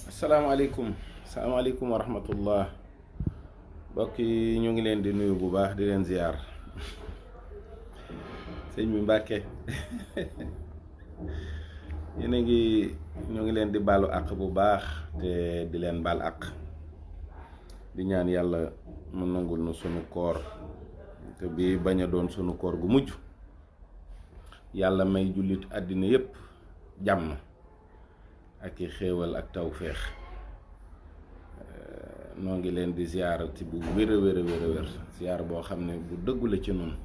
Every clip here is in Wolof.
Assalamualaikum wa rahmatullah. Mbokk yi ñu ngi leen di nuyu bu baax di leen ziar. Sëñ bi Mbàkke yéen a ngi ñu ngi leen di baalu àq bu baax te di leen baal àq di ñaan yàlla mu nangul nu sunu koor te bi bañ a doon sunu koor gu mujj. Yàlla may jullit àddina yépp jàmm ak i xéewal ak tawféex. noo ngi leen di ziar ci bu wér a wér ziar boo xam ne bu dëggu la ci noonu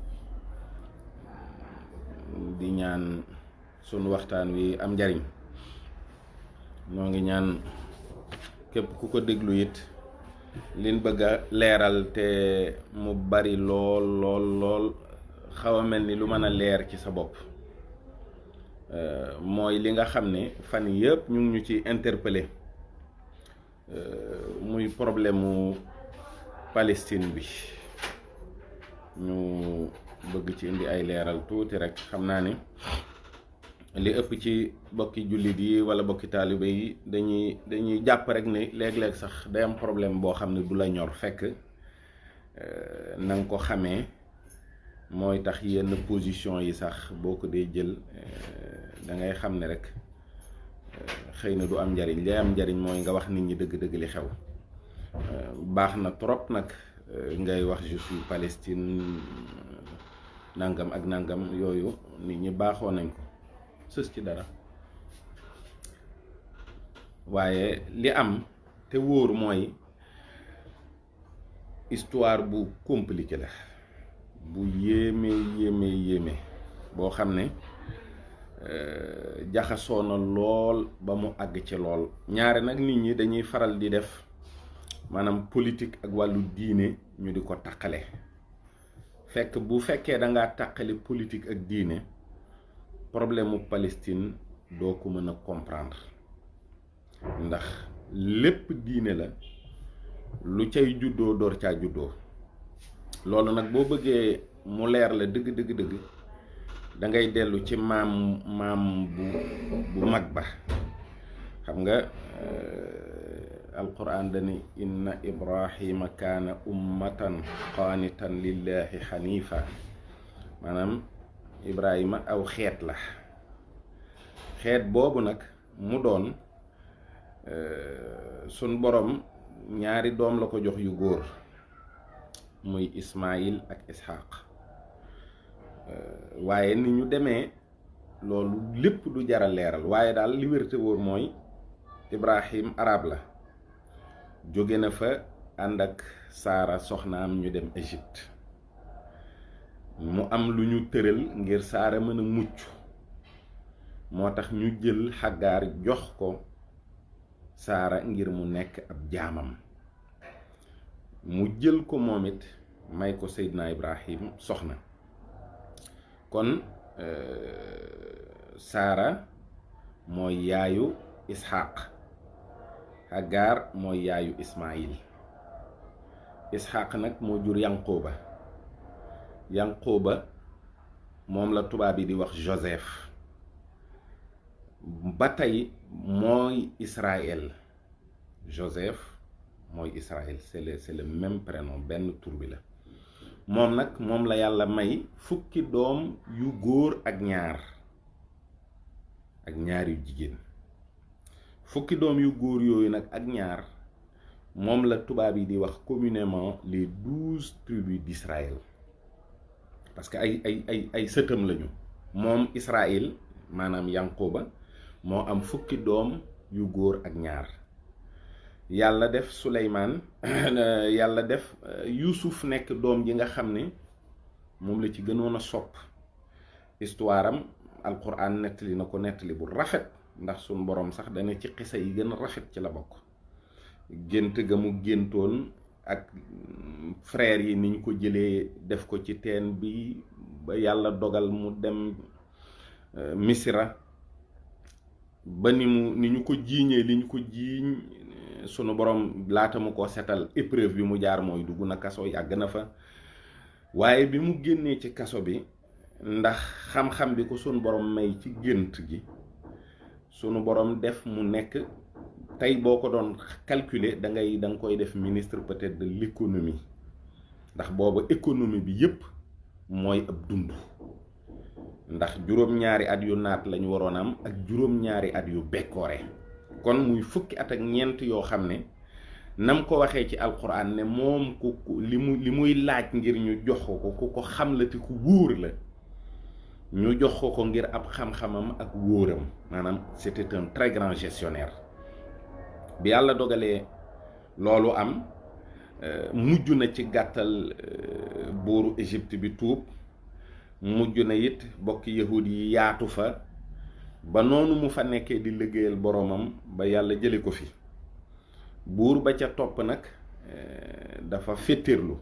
di ñaan sunu waxtaan wi am njariñ. noo ngi ñaan képp ku ko déglu it liñ bëgg a leeral te mu bari lool xaw a mel ni lu mën a leer ci sa bopp. mooy li nga xam ne fan yëpp ñu ngi ñu ci interpellé muy problème mu Palestine bi ñu bëgg ci indi ay leeral tuuti rek. xam naa ni li ëpp ci bokki jullit yi wala bokki taalibe yi dañuy jàpp rek ni léeg-léeg sax day am problème boo xam ne du la ñor fekk na nga ko xamee mooy tax yenn position yi sax boo ko dee jël da ngay xam ne rek xëy na du am njariñ. li am njariñ mooy nga wax nit ñi dëgg-dëgg li xew. baax na trop nag ngay wax je suis Palestine nangam ak nangam yooyu nit ñi baaxoo nañ ko sës ci dara. waaye li am te wóor mooy histoire bu compliqué la bu yéeme boo xam ne jaxasoo na lool ba mu àgg ci lool. ñaare nag nit ñi dañuy faral di def maanaam politique ak wàllu diine ñu di ko taqale. fekk bu fekkee da ngaa taqale politique ak diine problème mu Palestine doo ko mën a comprendre ndax lépp diine la lu cay juddoo door caa juddoo. loolu nag boo bëggee mu leer la dëgg da ngay dellu ci maam bu mag ba. xam nga alquran dani inna ibrahima kaana ummatan qaanitan lillahi xanifa. maanaam ibrahima aw xeet la. xeet boobu nag mu doon sun borom ñaari doom la ko jox yu góor muy Ismaïl ak Ishaq. waaye ni ñu demee loolu lépp du jara leeral. waaye daal li wér te wóor mooy Ibrahim arab la. jóge na fa ànd ak Saara soxnaam ñu dem Égypte. mu am lu ñu tëral ngir Saara mën a mucc. moo tax ñu jël Xaggaar jox ko Saara ngir mu nekk ab jaamam. mu jël ko moom it may ko Seydina Ibrahim soxna. kon Saara mooy yaayu Ishaq. Hagar mooy yaayu Ismaïl. Ishaq nag moo jur Yanqooba moom la tubaab yi di wax Joseph. ba tey mooy Israël. Joseph mooy Israël c'est le même prénom benn tur bi la. moom nag moom la yàlla may fukki doom yu góor ak ñaar yu jigéen. fukki doom yu góor yooyu nag ak ñaar moom la tubaab yi di wax communément les 12 tribus d'Israël. parce que ay sëtam lañu. moom Israël maanaam Yanqooba moo am fukki doom yu góor ak ñaar. yàlla def Suleymaan yàlla def Yuusuf nekk doom ji nga xam ne moom la ci gënoon a sopp. histoire am alquran nettali na ko nettali bu rafet ndax suñ boroom sax dana ci xisa yi gën a rafet ci la bokk. gént ga mu géntoon ak frère yi niñ ko jëlee def ko ci teen bi ba yàlla dogal mu dem Misra ba ni ñu ko jiiñee li ñu ko jiiñ sunu borom laata mu ko setal épreuve bi mu jaar mooy dugg na kaso yàgg na fa. waaye bi mu génnee ci kaso bi ndax xam-xam bi ko sunu borom may ci gént gi sunu borom def mu nekk tey boo ko doon calculer da nga koy def ministre peut-être de l'économie ndax booba économie bi yépp mooy ab dund ndax juróom-ñaari at yu naat lañu waroon am ak juróom-ñaari at yu bekkoore kon muy fukki at ak ñeent yoo xam ne nam ko waxee ci alquran ne moom ku li muy laaj ngir ñu jox ko ku ko xam la te ku wóor la ñu jox ko ngir ab xam-xamam ak wóoram maanaam c'était un très grand gestionnaire bi yàlla dogalee loolu am mujj na ci gàttal buuru Égypte bi tuub mujj na it bokki yahud yi yaatu fa ba noonu mu fa nekkee di liggéeyal boromam ba yàlla jële ko fi buur ba ca topp nag dafa féttéerlu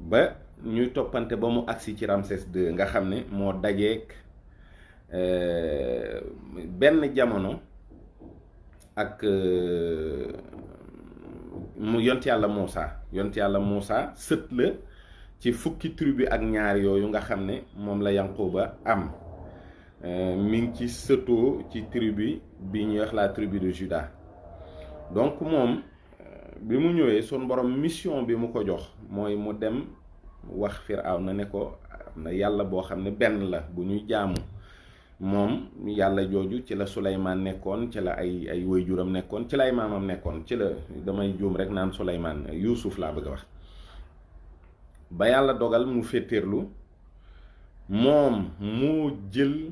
ba ñuy toppante ba mu agsi ci Ramsès II nga xam ne moo dajeek benn jamono ak mu yont yàlla Muusa sët la ci fukki tribu ak ñaar yooyu nga xam ne moom la Yanquba am mi ngi ci sëtoo ci tribu bi ñuy wax la tribu de Juda donc moom bi mu ñëwee sun borom mission bi mu ko jox mooy mu dem wax Firawna ne ko am na yàlla boo xam ne benn la bu ñuy jaamu moom yàlla jooju ci la Suleymaan nekkoon ci la ay waajuram nekkoon ci la ay maamam nekkoon ci la damay juum rek naan Suleymaan Yuusuf laa bëgg a wax ba yàlla dogal mu féeteerlu moom moo jël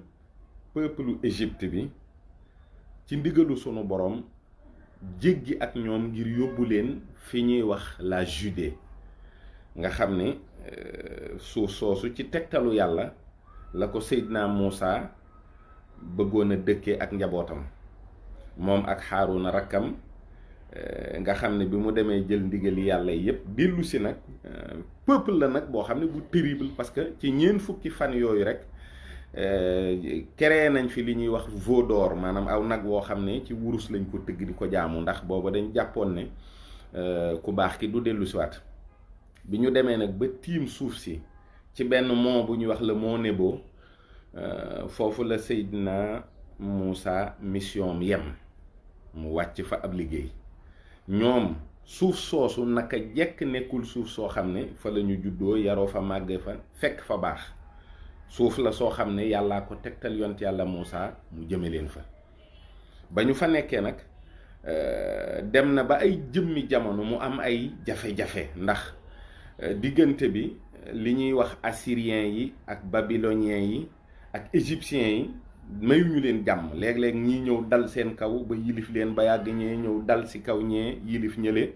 peuple Égypte bi ci ndigalu sunu borom jéggi ak ñoom ngir yóbbu leen fi ñuy wax la Judée nga xam ne suuf soosu ci tegtalu yàlla la ko Seydina Muusa bëggoon a dëkkee ak njabootam moom ak Haaruna rakkam nga xam ne bi mu demee jël ndigali yàlla yépp dellu si nag peuple la nag boo xam ne bu terrible parce que ci ñeent fukki fan yooyu rek créé nañ fi li ñuy wax veau d'or maanaam aw nag woo xam ne ci wurus lañ ko tëgg di ko jaamu ndax booba dañ jàppoon ne ku baax ki du dellu siwaat bi ñu demee nag ba tiim suuf si ci benn mont bu ñuy wax le mont Nebo foofu la Seydina Muusa mission yem mu wàcc fa ab liggéey ñoom suuf soosu naka jekk nekkul suuf soo xam ne fa la ñu juddoo yaroo fa màgge fa fekk fa baax suuf la soo xam ne yàllaa ko tegtal yont yàlla Muusa mu jëme leen fa ba ñu fa nekkee nag dem na ba ay jëmmi jamono mu am ay jafe-jafe ndax diggante bi li ñuy wax assyrien yi ak babylonien yi ak égyptien yi mayuñu leen jàmm léeg-léeg ñii ñëw dal seen kaw ba yilif leen ba yàgg ñee ñëw dal ci kaw ñee yilif ñële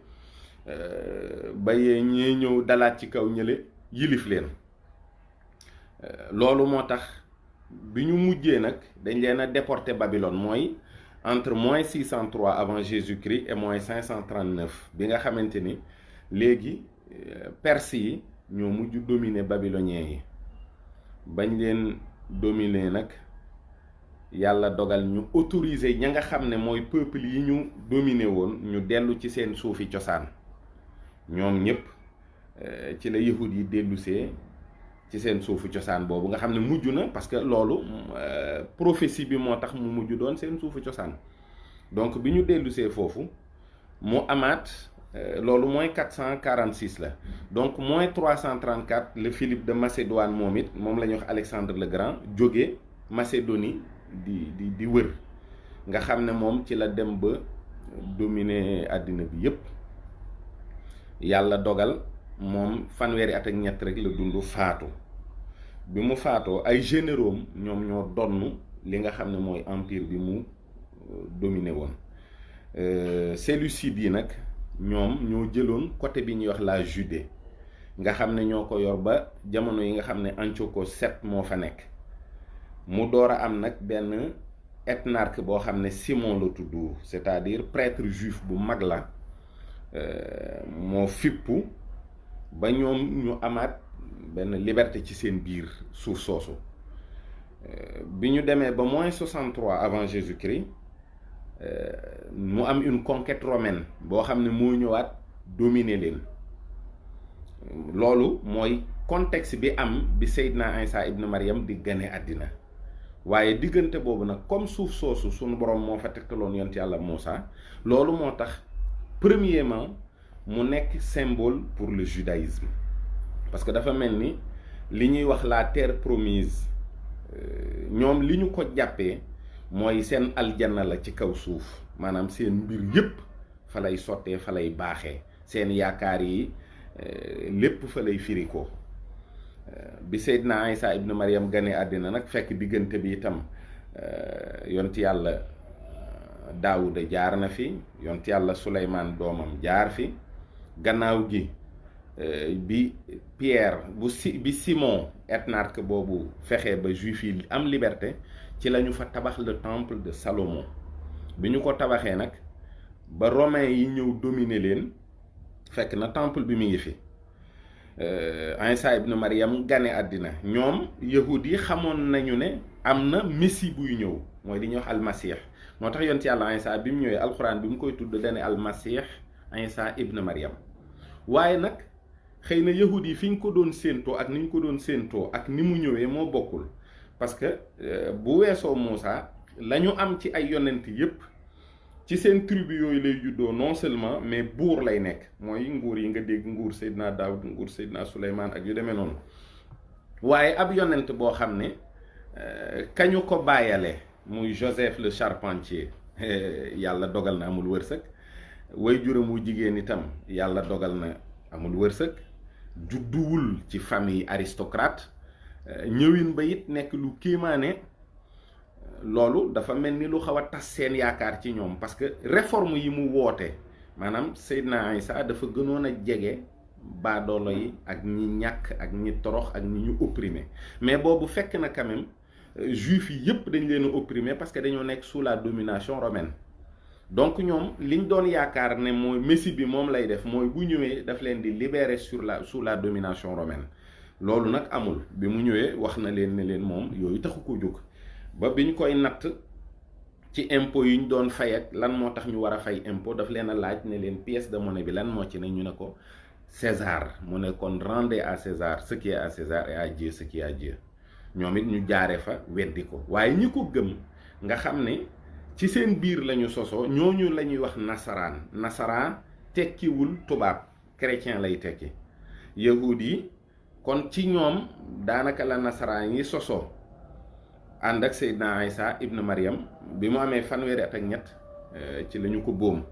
ba yee ñee ñëw dalaat ci kaw ñële yilif leen loolu moo tax bi ñu mujjee nag dañ leen a déporté Babylone mooy entre moins 603 avant Jésus-Christ et moins 539 bi nga xamante ni léegi Perse yi ñoo mujj dominer babylonien yi bañ leen dominer nag yàlla dogal ñu autoriser ña nga xam ne mooy peuple yi ñu dominer woon ñu dellu ci seen suufi cosaan ñoom ñëpp ci la yahud yi dellusee ci seen suufu cosaan boobu nga xam ne mujj na parce que loolu prophétie bi moo tax mu mujj doon seen suufu cosaan donc bi ñu dellusee foofu mu amaat loolu mooy 446 la donc mooy 334 le Philippe de Macédoine moom it moom la ñuy wax Alexandre le Grand jóge Macédonie di wër nga xam ne moom ci la dem ba dominer àddina bi yépp yàlla dogal moom fanweeri at ak ñett rek la dund faatu bi mu faatoo ay généraux ñoom ñoo donn li nga xam ne mooy empire bi mu dominé woon séleucides yi nag ñoom ñoo jëloon côté bi ñuy wax la Judée nga xam ne ñoo ko yor ba jamono yi nga xam ne Antiochos VII moo fa nekk mu door a am nag benn ethnarque boo xam ne Simon la tudd c'est-à-dire prêtre juif bu mag la moo fippu ba ñoom ñu amaat benn liberté ci seen biir suuf soosu bi ñu demee ba moins 63 avant Jésus-Christ mu am une conquête romaine boo xam ne moo ñëwaat dominer leen loolu mooy contexte bi am bi Seydina Isa ibn Maryam di gane àddina waaye diggante boobu nag comme suuf soosu suñu borom moo fa tegtaloon yonent yàlla Moussa loolu moo tax premièrement mu nekk symbole pour le judaïsme parce que dafa mel ni li ñuy wax la terre promise ñoom li ñu ko jàppee mooy seen aljanna la ci kaw suuf maanaam seen mbir yépp fa lay sottee fa lay baaxee seen yaakaar yi lépp fa lay firi ko bi Seydina Isa ibn Maryam gane àddina nag fekk diggante bi itam yonent yàlla Daawuda jaar na fi yonent yàlla Suleymaan doomam jaar fi gannaaw gi bi Pierre bi Simon ethnarque boobu fexe ba juif yi am liberté ci la ñu fa tabax le temple de Salomon bi ñu ko tabaxee nag ba romain yi ñëw dominer leen fekk na temple bi mi ngi fi Isa ibn Maryam gane àddina ñoom yahud yi xamoon nañu ne am na messie buy ñëw mooy li ñuy wax almasih moo tax yonent yàlla Isa bi mu ñëwee alxuraan bi mu koy tudd dane almasih Isa ibn Maryam waaye nag xëy na yahud yi fi ñu ko doon séentoo ak ni ñu ko doon séentoo ak ni mu ñëwee moo bokkul parce que bu weesoo Moussa la ñu am ci ay yonent yépp ci seen tribu yooyu lay juddoo non seulement mais buur lay nekk mooy nguur yi nga dégg nguur Seydina Daoud nguur Seydina Souleymane ak yu demee noonu waaye ab yonent boo xam ne kañu ko bàyyale muy Joseph le charpentier yàlla dogal na amul wërsëg way juróom wu jigéen itam yàlla dogal na amul wërsëg judduwul ci famille aristocrate ñëwin ba it nekk lu kiimaane loolu dafa mel ni lu xaw a tas seen yaakaar ci ñoom parce que réforme yi mu woote maanaam Seydina Isa dafa gënoon a jege baadoolo yi ak ñi ñàkk ak ñi torox ak ñi ñu opprimé mais boobu fekk na quand même juif yi yépp dañ leen a opprimé parce que dañoo nekk sous la domination romaine donc ñoom liñ doon yaakaar ne mooy messie bi moom lay def mooy bu ñëwee daf leen di libérer sous la domination romaine loolu nag amul bi mu ñëwee wax na leen ne leen moom yooyu taxu ko jóg ba biñ koy natt ci impôt yi ñu doon fay ak lan moo tax ñu war a fay impôt daf leen a laaj ne leen pièce de monnaie bi lan moo ci ne ñu ne ko César mu ne kon rendez à César ce qui est à César et à Dieu ce qui est à Dieu ñoom it ñu jaare fa weddi ko waaye ñi ko gëm nga xam ne ci seen biir lañu sosoo ñooñu la ñuy wax nasaraan tekkiwul tubaab chrétien lay tekki yahud yi kon ci ñoom daanaka la nasaraan yi sosoo ànd ak Seydina Isa ibn Maryam bi mu amee fanweeri at ak ñett ci la ñu ko boom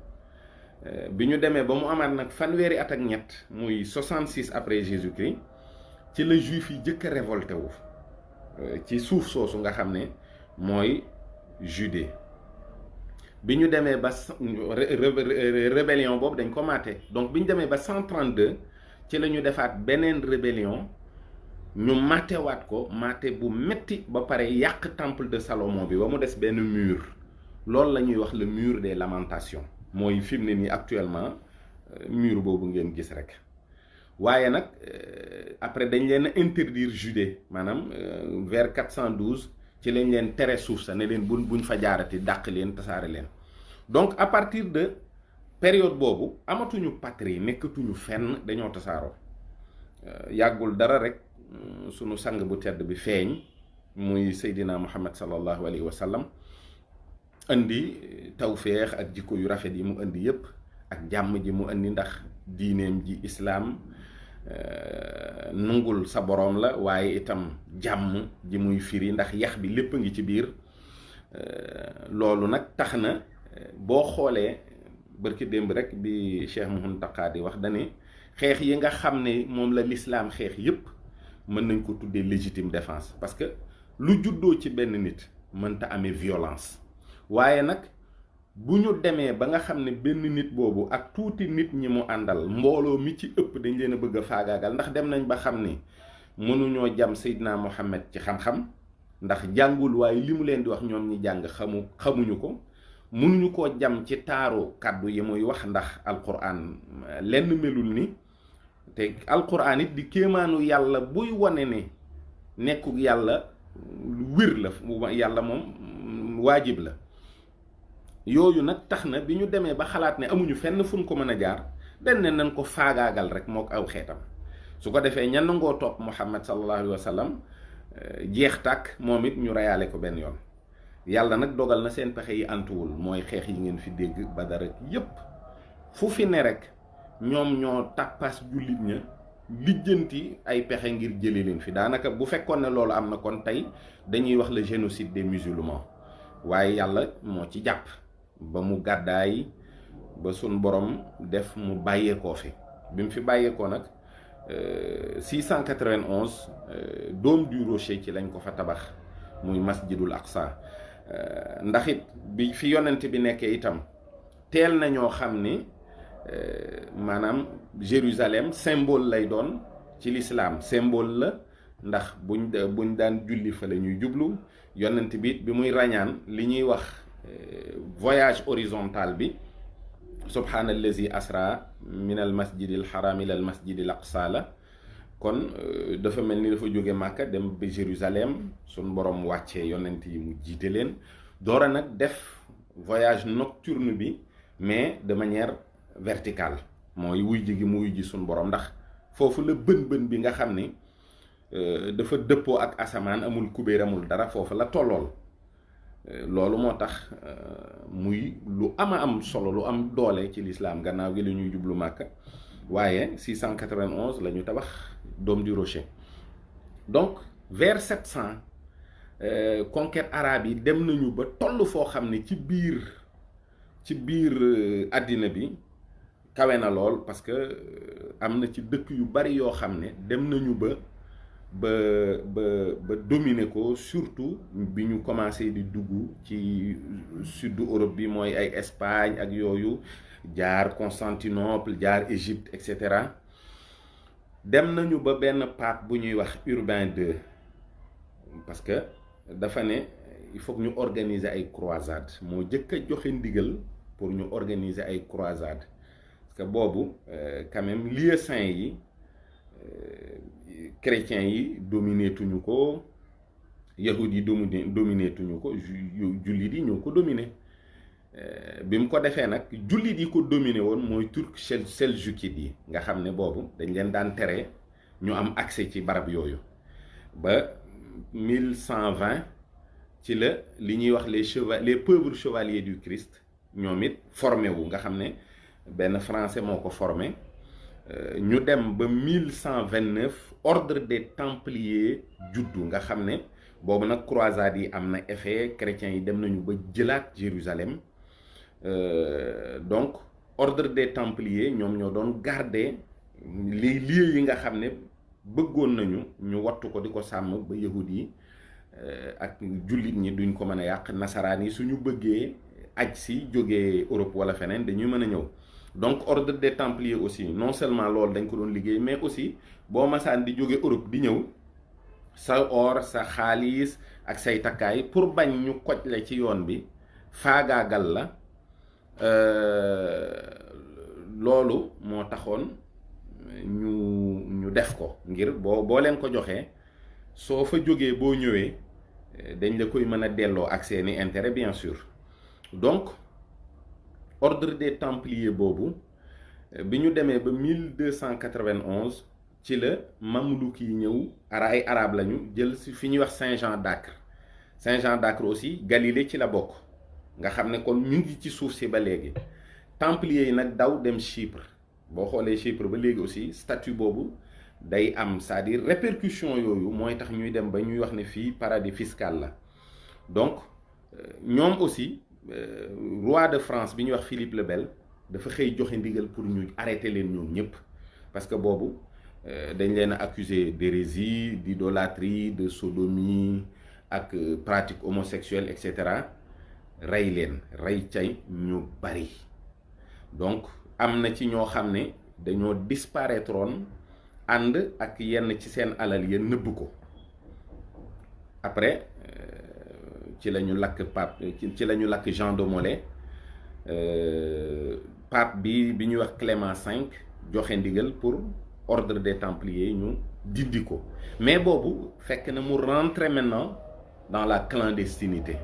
bi ñu demee ba mu amaat nag fanweeri at ak ñett muy 66 après Jésus-Christ ci la juif yi jëkk a révolté wu ci suuf soosu nga xam ne mooy Judée bi ñu demee ba rébellion boobu dañ ko maate donc bi ñu demee ba 132 ci la ñu defaat beneen rébellion ñu matewaat ko mate bu metti ba pare yàq temple de Salomon bi ba mu des benn mur loolu la ñuy wax le mur des lamentations mooy fi mu ne nii actuellement mur boobu ngeen gis rek waaye nag après dañ leen a interdire Judée maanaam vers 412 ci lañ leen tere suuf sa ne leen buñ fa jaarati dàq leen tasaare leen donc à partir de période boobu amatuñu patrie nekkatuñu fenn dañoo tasaaroo yàggul dara rek sunu sang bu tedd bi feeñ muy Seydina Muhammad sallallahu alayhi wa sallam indi tawféex ak jikko yu rafet yi mu indi yépp ak jàmm ji mu indi ndax diineem ji islaam nungul sa boroom la waaye itam jàmm ji muy firi ndax yax bi lépp a ngi ci biir loolu nag tax na boo xoolee barki démb rek bi Cheikh Mountakha di wax dane xeex yi nga xam ne moom la lislaam xeex yépp mën nañ ko tuddee légitime défense parce que lu juddoo ci benn nit mënta amee violence waaye nag bu ñu demee ba nga xam ne benn nit boobu ak tuuti nit ñi mu àndal mbooloo mi ci ëpp dañ leen a bëgg a faagaagal ndax dem nañ ba xam ni mënuñoo jam Seydina Mohamed ci xam-xam ndax jàngul waaye li mu leen di wax ñoom ñi jàng xamuñu ko mënuñu koo jam ci taaru kàddu yi muy wax ndax alquran lenn melul ni te alquran it di kéemaanu yàlla buy wane ne nekkug yàlla wér la yàlla moom waajib la yooyu nag tax na bi ñu demee ba xalaat ne amuñu fenn fuñ ko mën a jaar dañ ne nañ ko faagaagal rek mook aw xeetam su ko defee ña nangoo topp Muhammad sallallahu alayhi wa sallam jeex tàkk moom it ñu reyaale ko benn yoon. yàlla nag dogal na seen pexe yi antuwul mooy xeex yi ngeen fi dégg Badar ak yépp fu fi ne rek ñoom ñoo tàppaas jullit ña lijjanti ay pexe ngir jële leen fi daanaka bu fekkoon ne loolu am na kon tey dañuy wax le génocide des musulmans waaye yàlla moo ci jàpp ba mu gàddaay ba sun borom def mu bàyyeekoo fi bi mu fi bàyyeekoo nag 691 Dôme du Rocher ci lañ ko fa tabax muy masjidul aqsa ndax it bi fi yonent bi nekkee itam teel na ñoo xam ni maanaam Jérusalem symbole lay doon ci l'islam symbole la ndax buñ daan julli fa la ñuy jublu yonent bi bi muy rañaan li ñuy wax voyage horizontal bi subhaanallazi asra min al masjidil haram ila al masjidil aqsa la kon dafa mel ni dafa jóge Màkka dem ba Jérusalem sun borom wàccee yonent yi mu jiite leen doora nag def voyage nocturne bi mais de manière verticale mooy wuy ji gi mu wuy ji sun borom ndax foofu la bën bi nga xam ni dafa dëppoo ak asamaan amul kubéer amul dara foofu la tollool loolu moo tax muy lu am solo lu am doole ci l'islam gannaaw gi la ñuy jublu Màkka waaye 691 la ñu tabax Dôme du Rocher donc vers 700 conquête arabe yi dem nañu ba toll foo xam ne ci biir àddina bi kawe na lool parce que am na ci dëkk yu bari yoo xam ne dem nañu ba dominer ko surtout bi ñu commencé di dugg ci sud Europe bi mooy ay Espagne ak yooyu jaar Constantinople jaar Égypte et cetera dem nañu ba benn pape bu ñuy wax Urbain II parce que dafa ne il faut que ñu organiser ay croisades moo jëkk a joxe ndigal pour ñu organiser ay croisades parce que boobu quand même lieux saints yi chrétiens yi dominé tuñu ko yahud yi dominé tuñu ko jullit yi ñoo ko dominé bi mu ko defee nag jullit yi ko dominé woon mooy turc seljukid yi nga xam ne boobu dañ leen daan tere ñu am accès ci barab yooyu ba 1120 ci la li ñuy wax les pauvres chevaliers du Christ ñoom it formé wu nga xam ne benn français moo ko formé ñu dem ba 1129 ordre des templiers juddu nga xam ne boobu nag croisade yi am na effet chrétiens yi dem nañu ba jëlaat Jérusalem donc ordre des templiers ñoom ñoo doon garder les lieux yi nga xam ne bëggoon nañu ñu wattu ko di ko sàmm ba yahud yi ak jullit ñi duñ ko mën a yàq nasaraan yi suñu bëggee aj si jógee Europe wala feneen dañuy mën a ñëw donc ordre des templiers aussi non seulement loolu dañ ko doon liggéey mais aussi boo masaan di jóge Europe di ñëw sa or sa xaalis ak say takkaay pour bañ ñu koj la ci yoon bi faagaagal la loolu moo taxoon ñu def ko ngir boo leen ko joxee soo fa jógee boo ñëwee dañ la koy mën a delloo ak seeni intérêt bien sûr donc ordre des templiers boobu bi ñu demee ba 1291 ci la mamelouk yi ñëw ay arabe lañu jël si fi ñuy wax Saint-Jean d'Acre aussi Galilée ci la bokk nga xam ne kon ñu ngi ci suuf si ba léegi templiers yi nag daw dem Chypre boo xoolee Chypre ba léegi aussi statut boobu day am c'est-à-dire répercussion yooyu mooy tax ñuy dem ba ñuy wax ne fii paradis fiscal la donc ñoom aussi roi de France bi ñuy wax Philippe le Bel dafa xëy joxe ndigal pour ñu arrêter leen ñoom ñëpp parce que boobu dañ leen a accusé d'hérésie d'idolâtrie de sodomie ak pratique homosexuelle et cetera rey leen rey cay ñu bari donc am na ci ñoo xam ne dañoo disparaîtroon ànd ak yenn ci seen alal ya nëbb ko après ci la ñu lakk pape ci la ñu lakk Jean de Molay pape bi ñuy wax Clément V joxe ndigal pour ordre des templiers ñu dindi ko mais boobu fekk na mu rentrer maintenant dans la clandestinité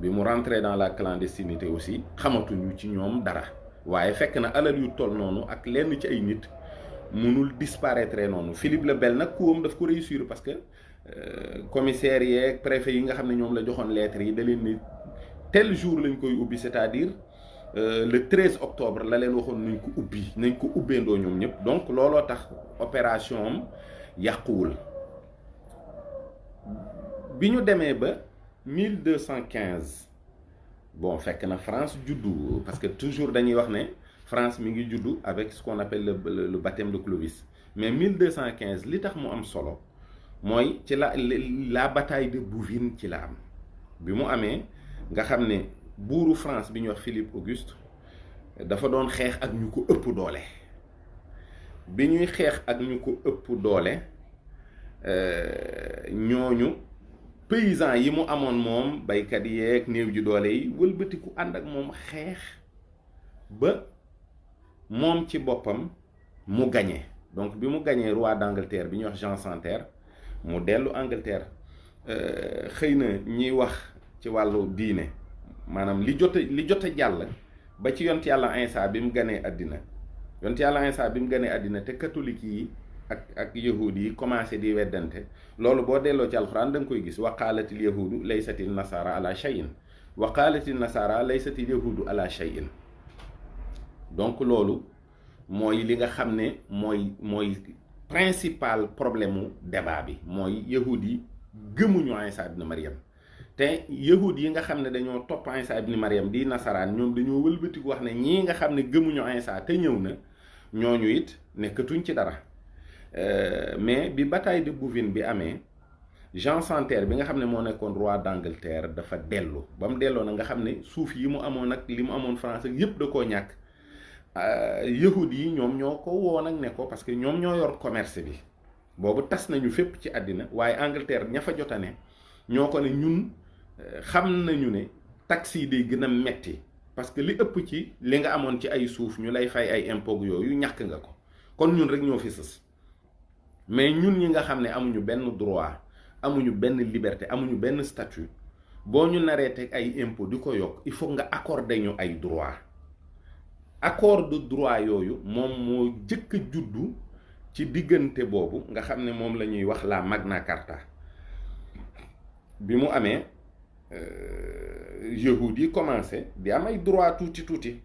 bi mu rentrer dans la clandestinité aussi xamatuñu ci ñoom dara waaye fekk na alal yu toll noonu ak lenn ci ay nit mënul disparaître noonu. Philippe le Bel nag kuwam daf ko réussir parce que commissaire yeeg préfet yi nga xam ne ñoom la joxoon lettres yi da leen ni tel jour lañ koy ubbi, c'est-à-dire le 13 octobre la leen waxoon nañ ko ubbi, nañ ko ubbeendoo ñoom ñëpp. donc looloo tax opération am yàquwul. bi ñu demee ba 1215 bon fekk na France juddu, parce que toujours dañuy wax ne France mi ngi juddu avec ce qu'on appelle le baptême de Clovis. mais 1215 li tax mu am solo mooy ci la bataille de Bouvines ci la am. bi mu amee nga xam ne buuru France bi ñuy wax Philippe Auguste dafa doon xeex ak ñu ko ëpp doole. bi ñuy xeex ak ñu ko ëpp doole ñooñu paysans yi mu amoon moom baykat yeeg néew ji doole yi wëlbatiku ànd ak moom xeex ba moom ci boppam mu gagné. donc bi mu gagné roi d'Angleterre bi ñuy wax Jean sans Terre mu dellu Angleterre. xëy na ñiy wax ci wàllu diine maanaam li jot a jàll ba ci yont yàlla Iisaa bi mu ganee àddina. yont yàlla Iisaa bi mu ganee àddina te catholique yi ak yahuud yi commencé di weddante. loolu boo delloo ci alxuraan da nga koy gis wa qaalatil yahuudu laysatil nasaara ala shay'in wa qaalatil nasaara laysatil yahuudu ala shay'in. donc loolu mooy li nga xam ne mooy principal problème mu débat bi mooy yahuud yi gëmuñu Iisaa ibn Maryam. te yahuud yi nga xam ne dañoo topp Iisaa ibn Maryam di nasaraan ñoom dañoo wëlbatiku wax ne ñii nga xam ne gëmuñu Iisaa te ñëw na ñooñu it nekkatuñ ci dara. mais bi bataille de Bouvines bi amee Jean sans Terre bi nga xam ne moo nekkoon roi d'Angleterre dafa dellu ba mu delloo na nga xam ne suuf yi mu amoon ak li mu amoon France ak yépp da koo ñàkk. yahud yi ñoom ñoo ko woon ak ne ko parce que ñoom ñoo yor commerce bi boobu tas nañu fépp ci àddina waaye Angleterre ña fa jotane ñoo ko ne ñun xam nañu ne taxes yi day gën a metti parce que li ëpp ci li nga amoon ci ay suuf ñu lay fay ay impôts yooyu ñàkk nga ko kon ñun rek ñoo fi sës. mais ñun ñi nga xam ne amuñu benn droit amuñu benn liberté amuñu benn statut boo ñu naree teg ay impôts di ko yokk il faut nga accorder ñu ay droit. accord de droit yooyu moom moo jëkk a juddu ci diggante boobu nga xam ne moom la ñuy wax la Magna Carta. bi mu amee yahud yi commencé di am ay droit tuuti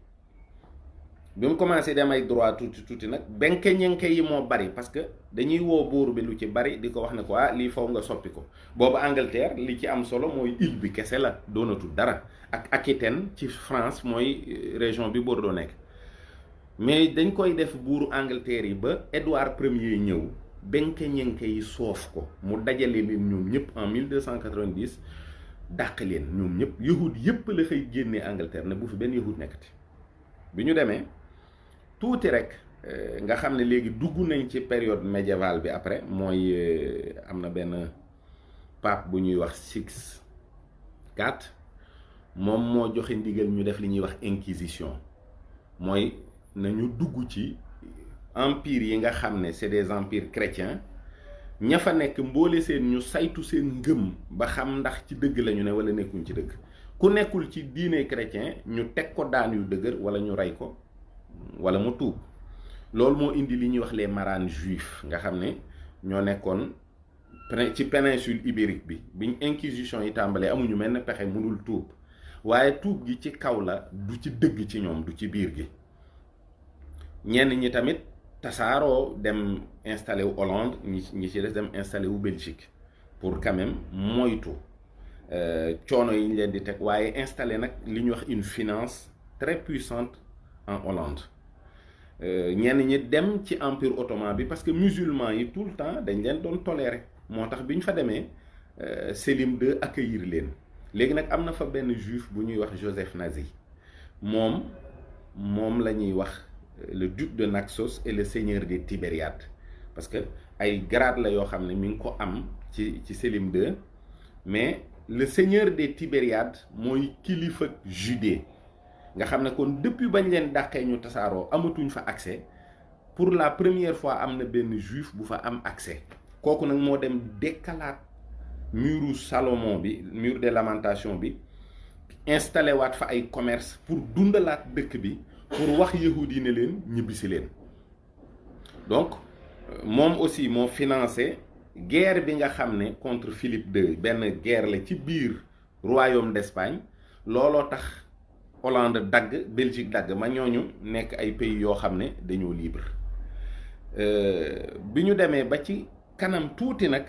bi mu commencé di am ay droit tuuti nag benke ñenke yi moo bari parce que dañuy woo buur bi lu ci bari di ko wax ne ko lii faw nga soppi ko. boobu Angleterre li ci am solo mooy île bi kese la doonatul dara ak Aquitaine ci France mooy région bi Bordeaux nekk. mais dañ koy def buuru Angleterre yi ba Édouard Ier ñëw benke ñenke yi soof ko mu dajale leen ñoom ñëpp en 1290 dàq leen ñoom ñëpp yahud yëpp la fay génnee Angleterre ne bu fi benn yahud nekkati. bi ñu demee tuuti rek nga xam ne léegi dugg nañ ci période médiévale bi après mooy am na benn pape bu ñuy wax Six IV moom moo joxe ndigal ñu def li ñuy wax inquisition mooy nañu dugg ci empire yi nga xam ne c'est des empires chrétiens ña fa nekk mboole seen ñu saytu seen ngëm ba xam ndax ci dëgg lañu ne wala nekkuñ ci dëgg. ku nekkul ci diine chrétien ñu teg ko daan yu dëgër wala ñu rey ko wala mu tuub. loolu moo indi li ñuy wax les marânes juifs nga xam ne ñoo nekkoon ci péninsule ibérique bi biñ inquisition yi tàmbalee amuñu menn pexe mënul tuub waaye tuub gi ci kaw la du ci dëgg ci ñoom du ci biir gi. ñenn ñi tamit tasaaroo dem installé wu Hollande ñi ci des dem installé wu Belgique pour quand même moytu coono yi ñu leen di teg waaye installé nag li ñuy wax une finance très puissante en Hollande. ñenn ñi dem ci empire ottoman bi parce que musulmans yi tout le temps dañ leen doon tolérer moo tax bi ñu fa demee Sélim II accueillir leen. léegi nag am na fa benn juif bu ñuy wax Joseph Nazi moom la ñuy wax le duc de Naxos et le seigneur des Tibériades parce que ay grade la yoo xam ne mi ngi ko am ci Sélim II mais le seigneur des Tibériades mooy kilifa Judée nga xam ne kon depuis bañ leen dàqee ñu tasaaroo amatuñ fa accès pour la première fois am na benn juif bu fa am accès kooku nag moo dem dekkalaat muru Salomon bi mur des lamentations bi installé waat fa ay commerce pour dundalaat dëkk bi pour wax yahudi yi ne leen ñibbisi leen donc moom aussi moo financé guerre bi nga xam ne contre Philippe II benn guerre la ci biir royaume d'Espagne looloo tax Hollande dagg Belgique dagg ma ñooñu nekk ay pays yoo xam ne dañoo libre bi ñu demee ba ci kanam tuuti nag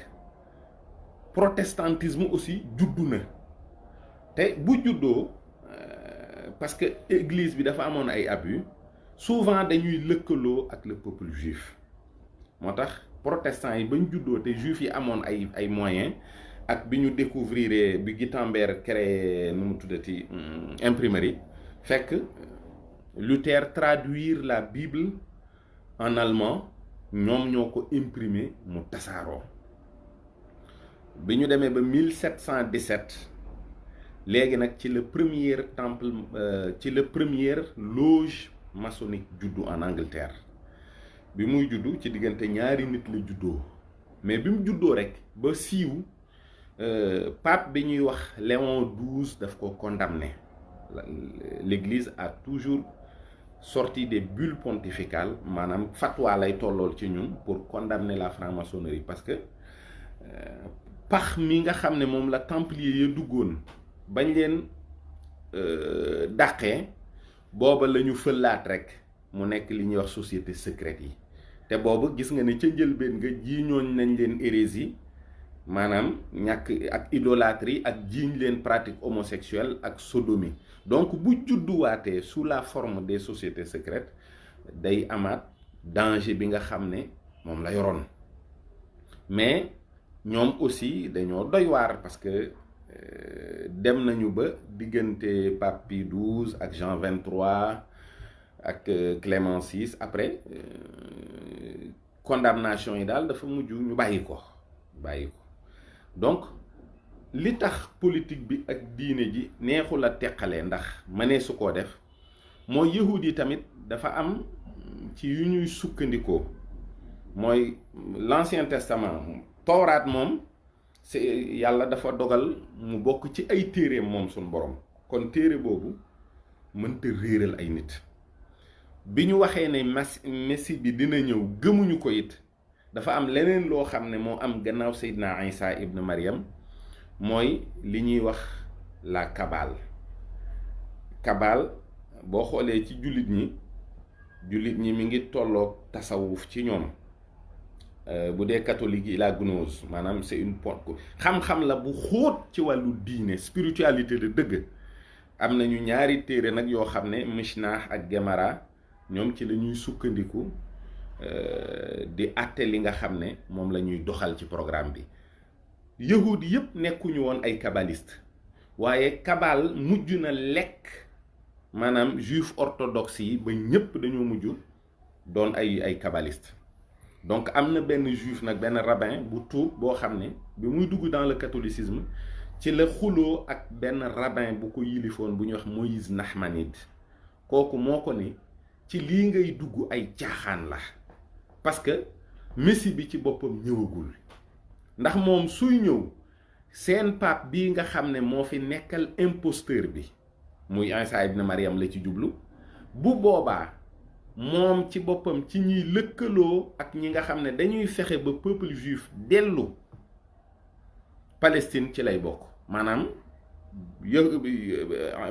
protestantisme aussi juddu na te bu juddoo parce que église bi dafa amoon ay abus souvent dañuy lëkkaloo ak le peuple juif moo tax protestants yi bañ juddoo te juif yi amoon ay moyens ak bi ñu découvrir bi Gutenberg créé nu mu tuddati imprimerie fekk Luther traduire la Bible en allemand ñoom ñoo ko imprimer mu tasaaroo bi ñu demee ba 1717 léegi nag ci le premier temple ci le première loge maçonnique juddu en Angleterre bi muy juddu ci diggante ñaari nit la juddoo mais bi mu juddoo rek ba siiw pape bi ñuy wax Léon XII daf ko condamné l'église a toujours sorti des bulles pontificales maanaam fatwa lay tollool ci ñun pour condamner la franc-maçonnerie parce que pax mi nga xam ne moom la templier ya duggoon bañ leen dàqee booba la ñu fëllaat rek mu nekk li ñuy wax société secrète yi te boobu gis nga ne ca njëlbeen nga jiiñooñ nañ leen hérésie maanaam ñàkk ak idolâtrie ak jiiñ leen pratique homosexuelle ak sodomie donc bu judduwaatee sous la forme des sociétés secrètes day amaat danger bi nga xam ne moom la yoroon mais ñoom aussi dañoo doy waar parce que dem nañu ba diggante Pape Pie XII ak Jean XXIII ak Clément VI après condamnation yi daal dafa mujj ñu bàyyi ko donc li tax politique bi ak diine ji neexul a teqalee ndax mënee su koo def mooy yahud yi tamit dafa am ci yu ñuy sukkandikoo mooy l'Ancien Testament tawraat moom c'est yàlla dafa dogal mu bokk ci ay téereem moom suñ borom kon téere boobu mënta réeral ay nit bi ñu waxee ne messie bi dina ñëw gëmuñu ko it dafa am leneen loo xam ne moo am gannaaw Seydina Isa ibn Maryam mooy li ñuy wax la Kabbale boo xoolee ci jullit ñi mi ngi tolloog tasawuf ci ñoom bu dee catholique yi la gnose maanaam c'est une xam-xam la bu xóot ci wàllu diine spiritualité de dëgg am nañu ñaari téere nag yoo xam ne Mishnah ak Gemara ñoom ci la ñuy sukkandiku di àtte li nga xam ne moom la ñuy doxal ci programme bi yahud yépp nekkuñu woon ay kabbaliste waaye Kabbale mujj na lekk maanaam juif orthodoxe yi ba ñépp dañoo mujj doon ay kabbaliste donc am na benn juif nag benn rabbin bu tuub boo xam ne bi muy dugg dans le catholicisme ci la xuloo ak benn rabbin bu ko yilifoon bu ñuy wax Moïse Nahmanide kooku moo ko ni ci lii ngay dugg ay caaxaan la parce que messie bi ci boppam ñëwagul ndax moom suy ñëw seen pape bii nga xam ne moo fi nekkal imposteur bi muy Isa ibn Maryam la ci jublu bu boobaa moom ci boppam ci ñuy lëkkaloo ak ñi nga xam ne dañuy fexe ba peuple juif dellu Palestine ci lay bokk maanaam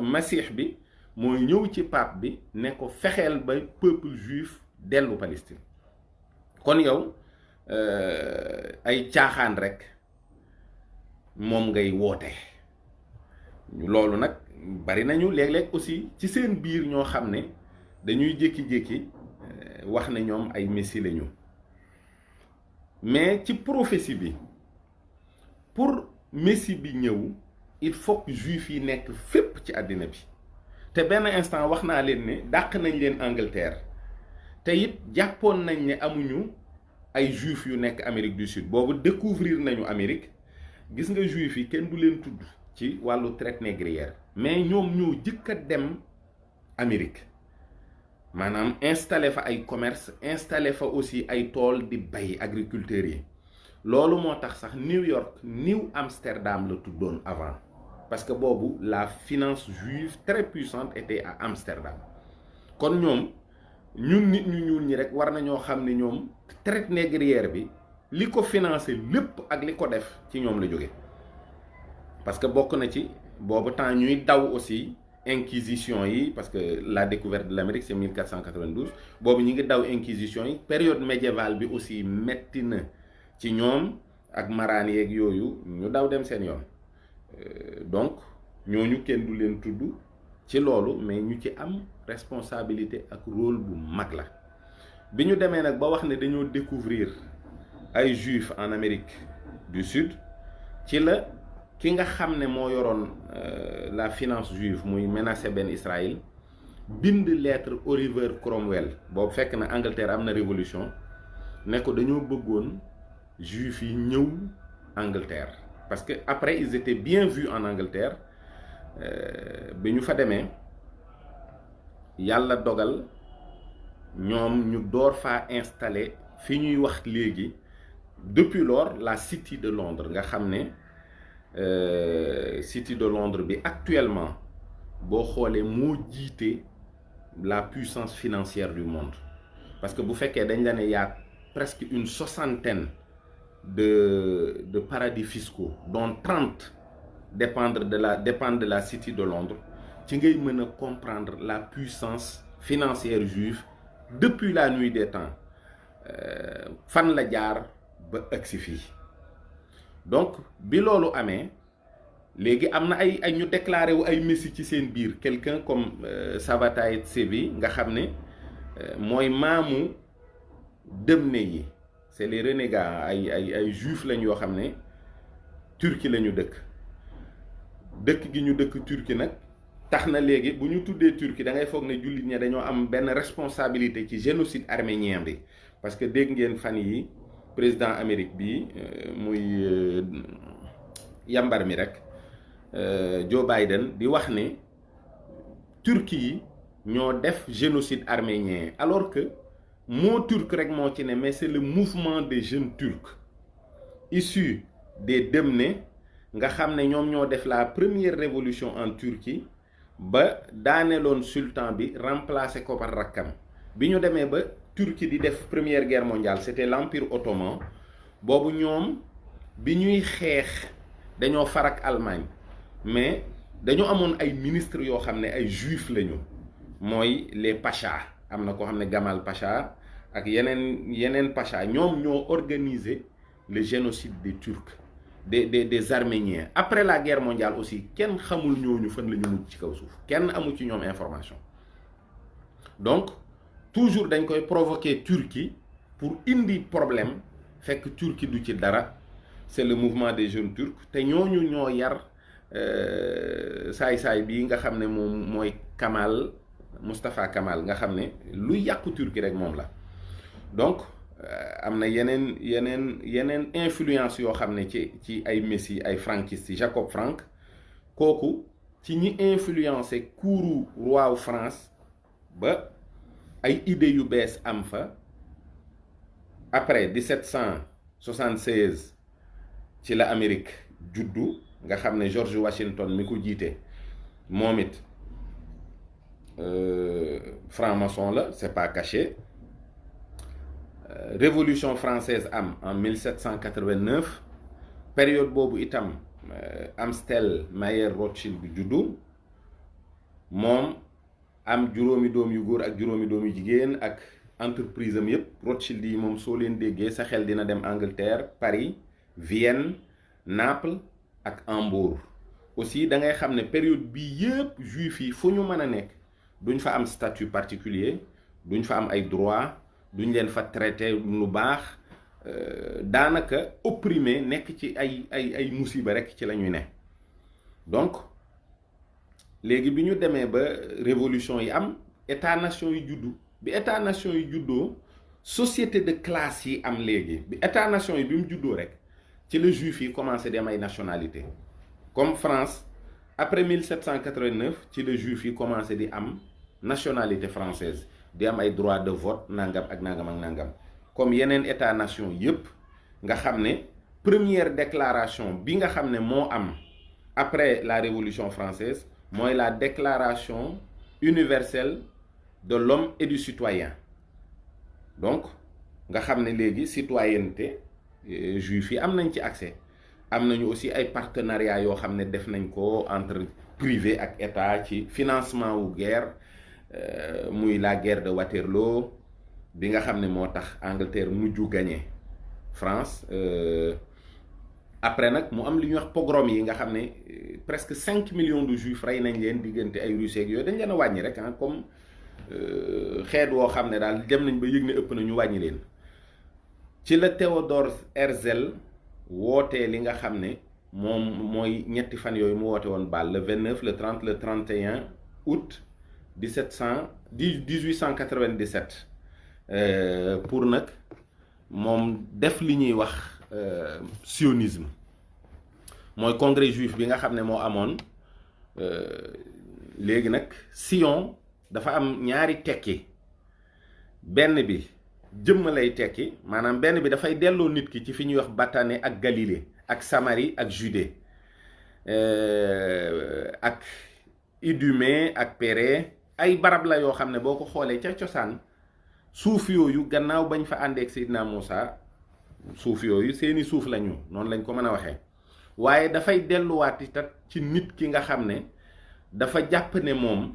masiix bi mooy ñëw ci pape bi ne ko fexeel ba peuple juif dellu Palestine kon yow ay caaxaan rek moom ngay woote loolu nag bari nañu léeg-léeg aussi ci seen biir ñoo xam ne dañuy jékki-jékki wax ne ñoom ay messie lañu mais ci prophétie bi pour messie bi ñëw il faut que juif yi nekk fépp ci àddina bi te benn instant wax naa leen ne dàq nañ leen Angleterre te it jàppoon nañ ne amuñu ay juif yu nekk Amérique du Sud boobu découvrir nañu Amérique gis nga juif yi kenn du leen tudd ci wàllu traite négrière mais ñoom ñoo jëkk a dem Amérique maanaam installé fa ay commerce installé fa aussi ay tool di bay agriculteurs yi loolu moo tax sax New York New Amsterdam la tuddoon avant parce que boobu la finance juive très puissante était à Amsterdam kon ñoom ñun nit ñu ñuul ñi rek war nañoo xam ne ñoom traite négrière bi li ko financé lépp ak li ko def ci ñoom la jóge parce que bokk na ci boobu temps ñuy daw aussi inquisition yi parce que la découverte de l'Amérique c'est 1492 boobu ñi ngi daw inquisition yi période médiévale bi aussi metti na ci ñoom ak maraan yeeg yooyu ñu daw dem seen yoon donc ñooñu kenn du leen tudd ci loolu mais ñu ci am responsabilité ak rôle bu mag la bi ñu demee nag ba wax ne dañoo découvrir ay juifs en Amérique du Sud ci la ki nga xam ne moo yoroon la finance juive muy Menasseh Ben Israël bind lettre Oliver Cromwell boobu fekk na Angleterre am na révolution ne ko dañoo bëggoon juifs yi ñëw Angleterre parce que après ils étaient bien vus en Angleterre bi ñu fa demee yàlla dogal ñoom ñu door faa installé fi ñuy wax léegi depuis lors la City de Londres nga xam ne City de Londres bi actuellement boo xoolee moo jiite la puissance financière du monde parce que bu fekkee dañ la ne yaa presque une soixantaine de paradis fiscaux dont 30 dépendent de la City de Londres ci ngay mën a comprendre la puissance financière juive depuis la nuit des temps fan la jaar ba agsi fii donc bi loolu amee léegi am na ay ñu déclaré wu ay messie ci seen biir quelqu'un comme Sabbatai Tzvi nga xam ne mooy maamu Dëmne yi c'est les renégats ay juifs lañ yoo xam ne Turquie la ñu dëkk gi ñu dëkk Turquie nag tax na léegi bu ñu tuddee Turquie da ngay foog ne jullit ñi dañoo am benn responsabilité ci génocide arménien bi parce que dégg ngeen fan yi président Amérique bi muy yambar mi rek Joe Biden di wax ne Turquie yi ñoo def génocide arménien alors que mot turc rek moo ci ne mais c'est le mouvement des jeunes turcs issus des Dëmne nga xam ne ñoom ñoo def la première révolution en Turquie ba daaneloon sultan bi remplacé ko par rakkam bi ñu demee ba Turquie di def première guerre mondiale c'était l'empire ottoman boobu ñoom bi ñuy xeex dañoo farak Allemagne mais dañoo amoon ay ministres yoo xam ne ay juifs lañu mooy les pachas am na koo xam ne Gamal Pacha ak yeneen pacha ñoom ñoo organiser le génocide des Turcs des Arméniens après la guerre mondiale aussi kenn xamul ñooñu fan la ñu mujj ci kaw suuf kenn amu ci ñoom information donc toujours dañ koy provoquer Turquie pour indi problème fekk Turquie du ci dara c'est le mouvement des jeunes turcs te ñooñu ñoo yar saay-saay bii nga xam ne moom mooy Kamal Mustafa Kamal nga xam ne lu yàqu Turquie rek moom la donc am na yeneen influence yoo xam ne ci ay messie ay franquistes Jacob Frank kooku ci ñi influencé couru roi wu France ba ay idées yu bees am fa après 1776 ci la Amérique juddu nga xam ne George Washington mi ko jiite moom it franc-maçon la c'est pas caché révolution française am en 1789 période boobu itam Amstel Mayer Rothschild bi juddu moom am juróomi doom yu góor ak juróomi doom yu jigéen ak entreprise am yépp Rothschild yi moom soo leen déggee sa xel dina dem Angleterre Paris Vienne Naples ak Hambourg aussi da ngay xam ne période bii yépp juif yi fu ñu mën a nekk duñ fa am statut particulier duñ fa am ay droits duñ leen fa traité lu baax daanaka opprimé nekk ci ay musiba rek ci la ñuy ne donc léegi bi ñu demee ba révolution yi am état nation yi juddu bi état nation yi juddoo société de classe yi am léegi bi état nation yi bi mu juddoo rek ci la juif yi commencé di am ay nationalité comme France après 1789 ci la juif yi commencé di am nationalité française di am ay droit de vote nangam ak nangam comme yeneen état nation yépp nga xam ne première déclaration bi nga xam ne moo am après la révolution française mooy la déclaration universelle de l'homme et du citoyen donc nga xam ne léegi citoyenneté juif yi am nañ ci accès. am nañu aussi ay partenariat yoo xam ne def nañ ko entre privé ak état ci financement wu guerre muy la guerre de Waterloo bi nga xam ne moo tax Angleterre mujju gagné France après nag mu am li ñuy wax pogrom yi nga xam ne presque 5 millions de juifs rey nañ leen diggante ay Russes ak yooyu dañ leen a wàññi rek ah comme xeet woo xam ne daal dem nañ ba yëg ne ëpp na ñu wàññi leen ci la Théodore Herzl wootee li nga xam ne moom mooy ñetti fan yooyu mu woote woon Bâle le 29 le 30 le 31 août 1897 pour nag moom def li ñuy wax sionisme mooy congrès juif bi nga xam ne moo amoon léegi nag Sion dafa am ñaari tekki benn bi jëmm lay tekki maanaam benn bi dafay delloo nit ki ci fi ñuy wax Batané ak Galilée ak Samarie ak Judée ak Idumée ak Pérée ay barab la yoo xam ne boo ko xoolee ca cosaan suuf yooyu gannaaw bañ fa àndeek Seydina Moussa suuf yooyu seeni suuf lañu noonu lañ ko mën a waxee waaye dafay delluwaat itam ci nit ki nga xam ne dafa jàpp ne moom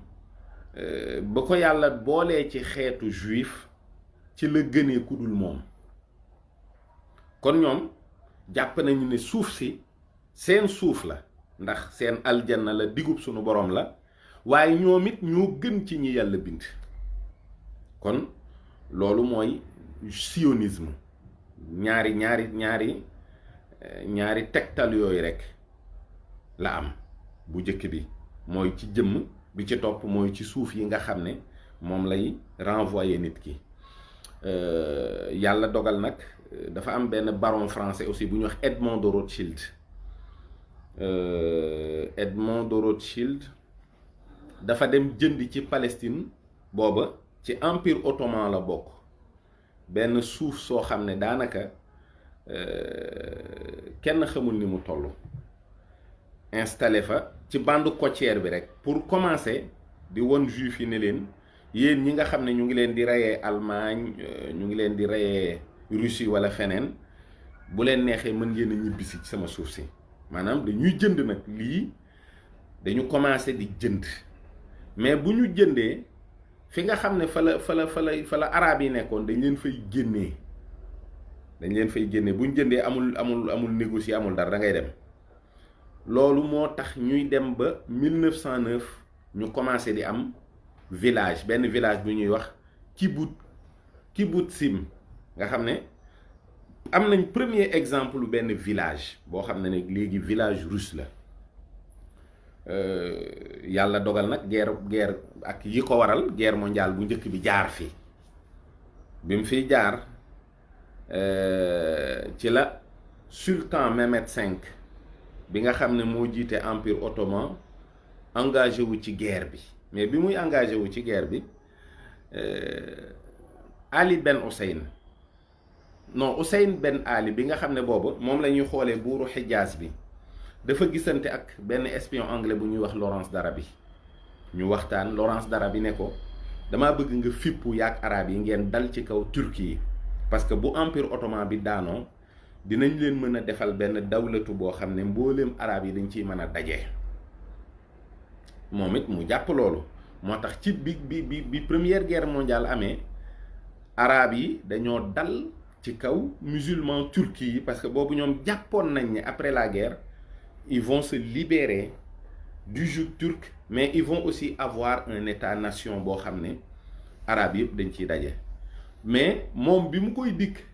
ba ko yàlla boolee ci xeetu juif ci la gënee ku dul moom kon ñoom jàpp nañu ne suuf si seen suuf la ndax seen aljanna la digub sunu borom la waaye ñoom it ñoo gën ci ñi yàlla bind kon loolu mooy sionisme ñaari tegtal yooyu rek la am bu njëkk bi mooy ci jëmm bi ci topp mooy ci suuf yi nga xam ne moom lay renvoyer nit ki yàlla dogal nag dafa am benn baron français aussi bu ñuy wax Edmond de Rothschild Edmond de Rothschild dafa dem jënd ci Palestine booba ci empire ottoman la bokk benn suuf soo xam ne daanaka kenn xamul ni mu toll installé fa ci bande côtière bi rek pour commencer di won juif yi ne leen yéen ñi nga xam ne ñu ngi leen di reyee Allemagne ñu ngi leen di reyee Russie wala feneen bu leen neexee mën ngeen a ñibbisi ci sama suuf si maanaam dañuy jënd nag lii dañu commencé di jënd mais bu ñu jëndee fi nga xam ne fa la arab yi nekkoon dañ leen fay génnee bu ñu jëndee amul négocier amul dara da ngay dem loolu moo tax ñuy dem ba 1909 ñu commencé di am village benn village bu ñuy wax kibbutzim nga xam ne am nañ premier exemple benn village boo xam ne ne léegi village russe la yàlla dogal nag guerre ak yi ko waral guerre mondiale bu njëkk bi jaar fi bi mu fiy jaar ci la sultan Mehmed V bi nga xam ne moo jiite empire ottoman engagé wu ci guerre bi mais bi muy engagé wu ci guerre bi Ali Ben Hussein Ben Ali bi nga xam ne boobu moom la ñuy xoolee buuru Xijaas bi dafa gisante ak benn espion anglais bu ñuy wax Lawrence d'Arabie ñu waxtaan Lawrence d'Arabie ne ko dama bëgg nga fippu yaak arab yi ngeen dal ci kaw Turquie yi parce que bu empire ottoman bi daanoo dinañ leen mën a defal benn dawlatu boo xam ne mbooleem arab yi dañ ciy mën a daje moom it mu jàpp loolu moo tax ci bi première guerre mondiale amee arab yi dañoo dal ci kaw musulman turki yi parce que boobu ñoom jàppoon nañ ne après la guerre ils vont se libérer du joug turc mais ils vont aussi avoir un état-nation boo xam ne arab yëpp dañ ciy daje mais moom bi mu koy dikk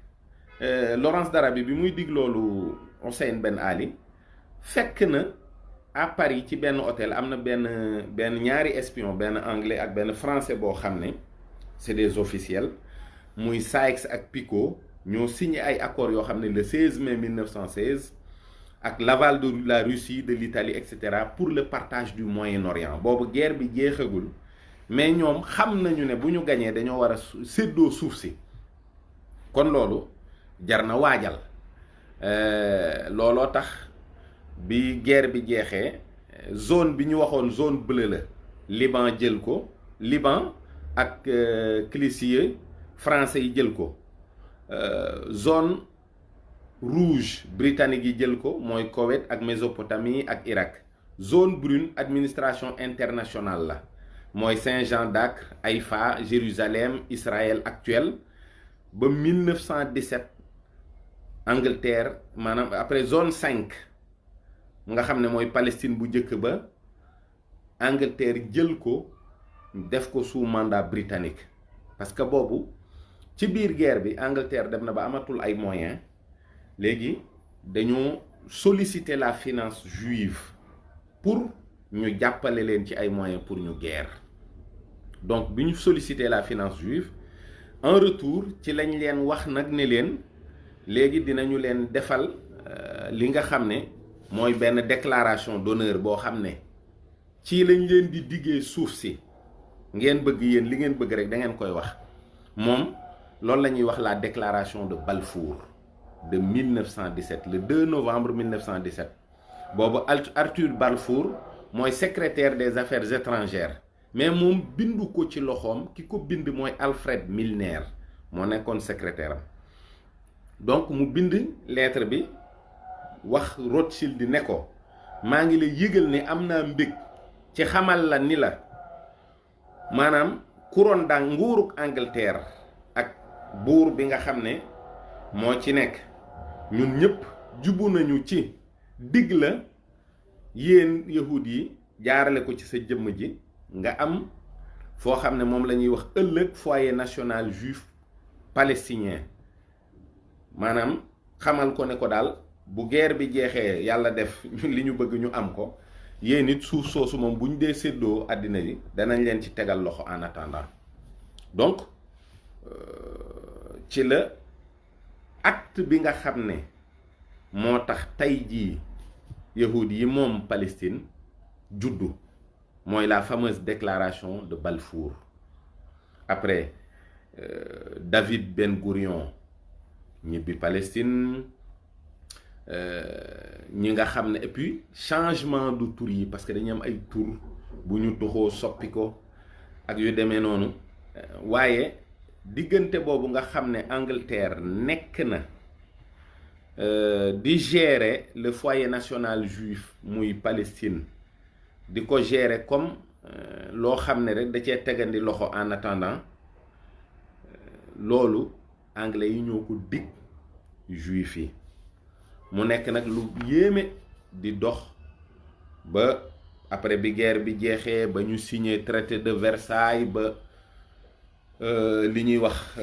Lawrence d'Arabie bi muy dig loolu Hussein Ben Ali fekk na à Paris ci benn hôtel am na benn ñaari espion benn anglais ak benn français boo xam ne c'est des officiels muy Sykes ak Picot ñoo signé ay accords yoo xam ne le 16 mai 1916 ak l'aval de la Russie de l'Italie etc. pour le partage du Moyen-Orient boobu guerre bi jeexagul mais ñoom xam nañu ne bu ñu gañee dañoo war a séddoo suuf si kon loolu jar na waajal looloo tax bi guerre bi jeexee zone bi ñu waxoon zone bleue la Liban jël ko Liban ak Cilicie français yi jël ko zone rouge britannique yi jël ko mooy Koweït ak Mésopotamie ak Irak zone brune administration internationale la mooy Saint-Jean d'Acre Haïfa Jérusalem Israël actuel ba 1917 Angleterre maanaam après zone 5 nga xam ne mooy Palestine bu njëkk ba Angleterre jël ko def ko sous mandat britannique parce que boobu ci biir guerre bi Angleterre dem na ba amatul ay moyens léegi dañoo solliciter la finance juive pour ñu jàppale leen ci ay moyens pour ñu guerre donc bi ñu solliciter la finance juive en retour ci lañ leen wax nag ne leen léegi dinañu leen defal li nga xam ne mooy benn déclaration d'honneur boo xam ne ci lañ leen di diggee suuf si ngeen bëgg yéen li ngeen bëgg rek da ngeen koy wax moom loolu la ñuy wax la déclaration de Balfour de 1917 le 2 novembre 1917 boobu Arthur Balfour mooy secrétaire des affaires étrangères mais moom bindu ko ci loxoom ki ko bind mooy Alfred Milner moo nekkoon secrétaire am donc mu bind lettre bi wax Rothschild ne ko maa ngi lay yëgal ne am naa mbég ci xamal la ni la maanaam couronne da nguuruk Angleterre ak buur bi nga xam ne moo ci nekk ñun ñëpp jubu nañu ci digg la yéen yahud yi jaarale ko ci sa jëmm ji nga am foo xam ne moom la ñuy wax ëllëg foyer national juif palestinien maanaam xamal ko ne ko daal bu guerre bi jeexee yàlla def li ñu bëgg ñu am ko yéen it suuf soosu moom bu ñu dee séddoo àddina yi danañ leen ci tegal loxo en attendant donc ci la acte bi nga xam ne moo tax tey jii yahud yi moom Palestine juddu mooy la fameuse déclaration de Balfour après David Ben Gourion ñibbi Palestine ñi nga xam ne et puis changement du tur yi parce que dañu am ay tur bu ñu toxoo soppi ko ak yu demee noonu waaye diggante boobu nga xam ne Angleterre nekk na di gérer le foyer national juif muy Palestine di ko gérer comme loo xam ne rek da cee tegandi loxo en attendant loolu anglais yi ñoo ko dig juif yi mu nekk nag lu yéeme di dox ba après bi guerre bi jeexee ba ñu signé traité de Versailles ba li ñuy wax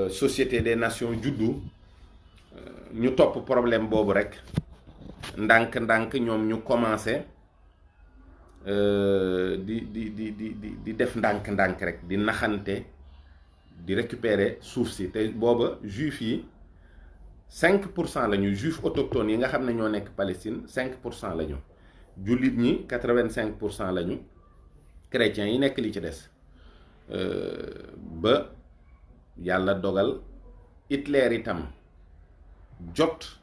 société des nations juddu ñu topp problème boobu rek ndànk-ndànk ñoom ñu commencé di def ndànk-ndànk rek di naxante di récupérer suuf si te booba juif yi 5% lañu juif autochtones yi nga xam ne ñoo nekk Palestine 5% lañu jullit ñi 85% lañu chrétiens yi nekk li ci des ba yàlla dogal Hitler itam jot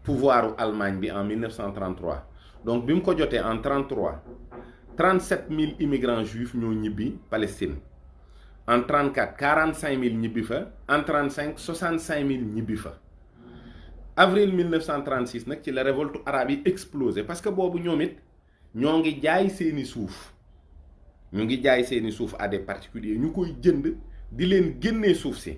pouvoiru Allemagne bi en 1933 donc bi mu ko jotee en 33 37 000 immigrants juifs ñoo ñibbi Palestine en 34 45 000 ñibbi fa en 35 65 000 ñibbi fa avril 1936 nag ci la révolte arabe yi explosé parce que boobu ñoom it ñoo ngi jaay seeni suuf à des particuliers ñu koy jënd di leen génnee suuf si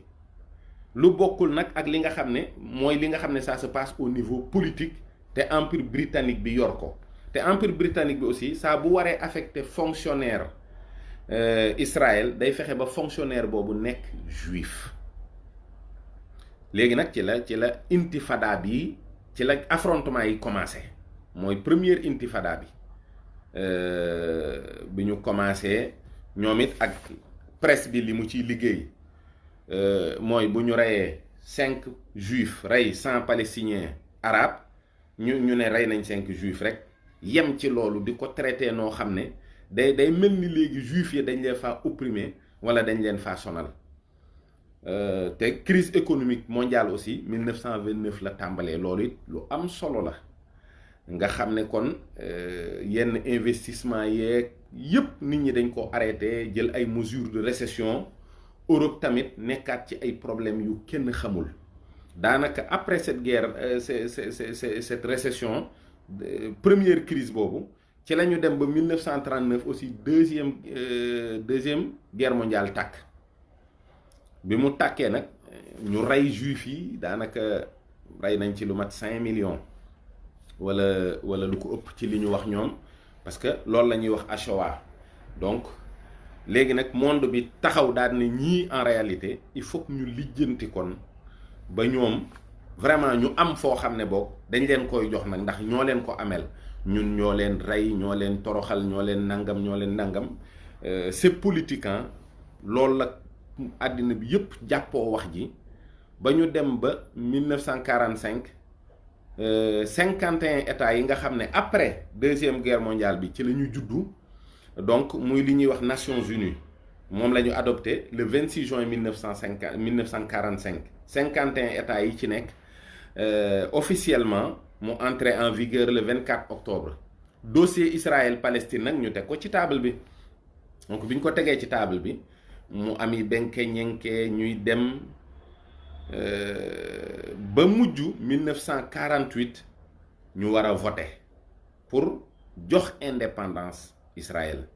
lu bokkul nag ak li nga xam ne mooy li nga xam ne ça se passe au niveau politique te empire britannique bi yor ko te empire britannique bi aussi saa bu waree affecté fonctionnaire Israël day fexe ba fonctionnaire boobu nekk juif léegi nag ci la intifada bi ci la affrontement yi commencé mooy première intifada bi ñu commencé ñoom it ak presse bi li mu ciy liggéey mooy bu ñu reyee 5 juifs rey 100 palestiniens arabes ñu ne rey nañ 5 juifs rek yem ci loolu di ko traité noo xam ne day mel ni léegi juifs yi dañ leen faa opprimer wala dañ leen faa sonal te crise économique mondiale aussi 1929 la tàmbalee loolu it lu am solo la nga xam ne kon yenn investissement yeeg yëpp nit ñi dañ ko arrêté jël ay mesures de récession Europe tamit nekkaat ci ay problèmes yu kenn xamul daanaka après cette guerre cette récession première crise boobu ci la ñu dem ba 1939 aussi deuxième guerre mondiale tàkk bi mu tàkkee nag ñu rey juif yi daanaka rey nañ ci lu mat 5 millions wala lu ko ëpp ci li ñu wax ñoom parce que loolu la ñuy wax Shoah donc léegi nag monde bi taxaw daal ne ñii en réalité il faut que ñu lijjanti kon ba ñoom vraiment ñu am foo xam ne boog dañ leen koy jox nag ndax ñoo leen ko amel ñun ñoo leen rey ñoo leen toroxal ñoo leen nangam c'est politique hein loolu la àddina bi yëpp jàppoo wax ji ba ñu dem ba 1945 51 états yi nga xam ne après deuxième guerre mondiale bi ci la ñu juddu donc muy li ñuy wax Nations Unies moom la ñu adopté le 26 juin 1945 51 états yi ci nekk officiellement mu entré en vigueur le 24 octobre dossier Israël Palestine nag ñu teg ko ci table bi donc bi ñu ko tegee ci table bi mu ami benke ñenke ñuy dem ba mujj 1948 ñu war a voter pour jox indépendance Israël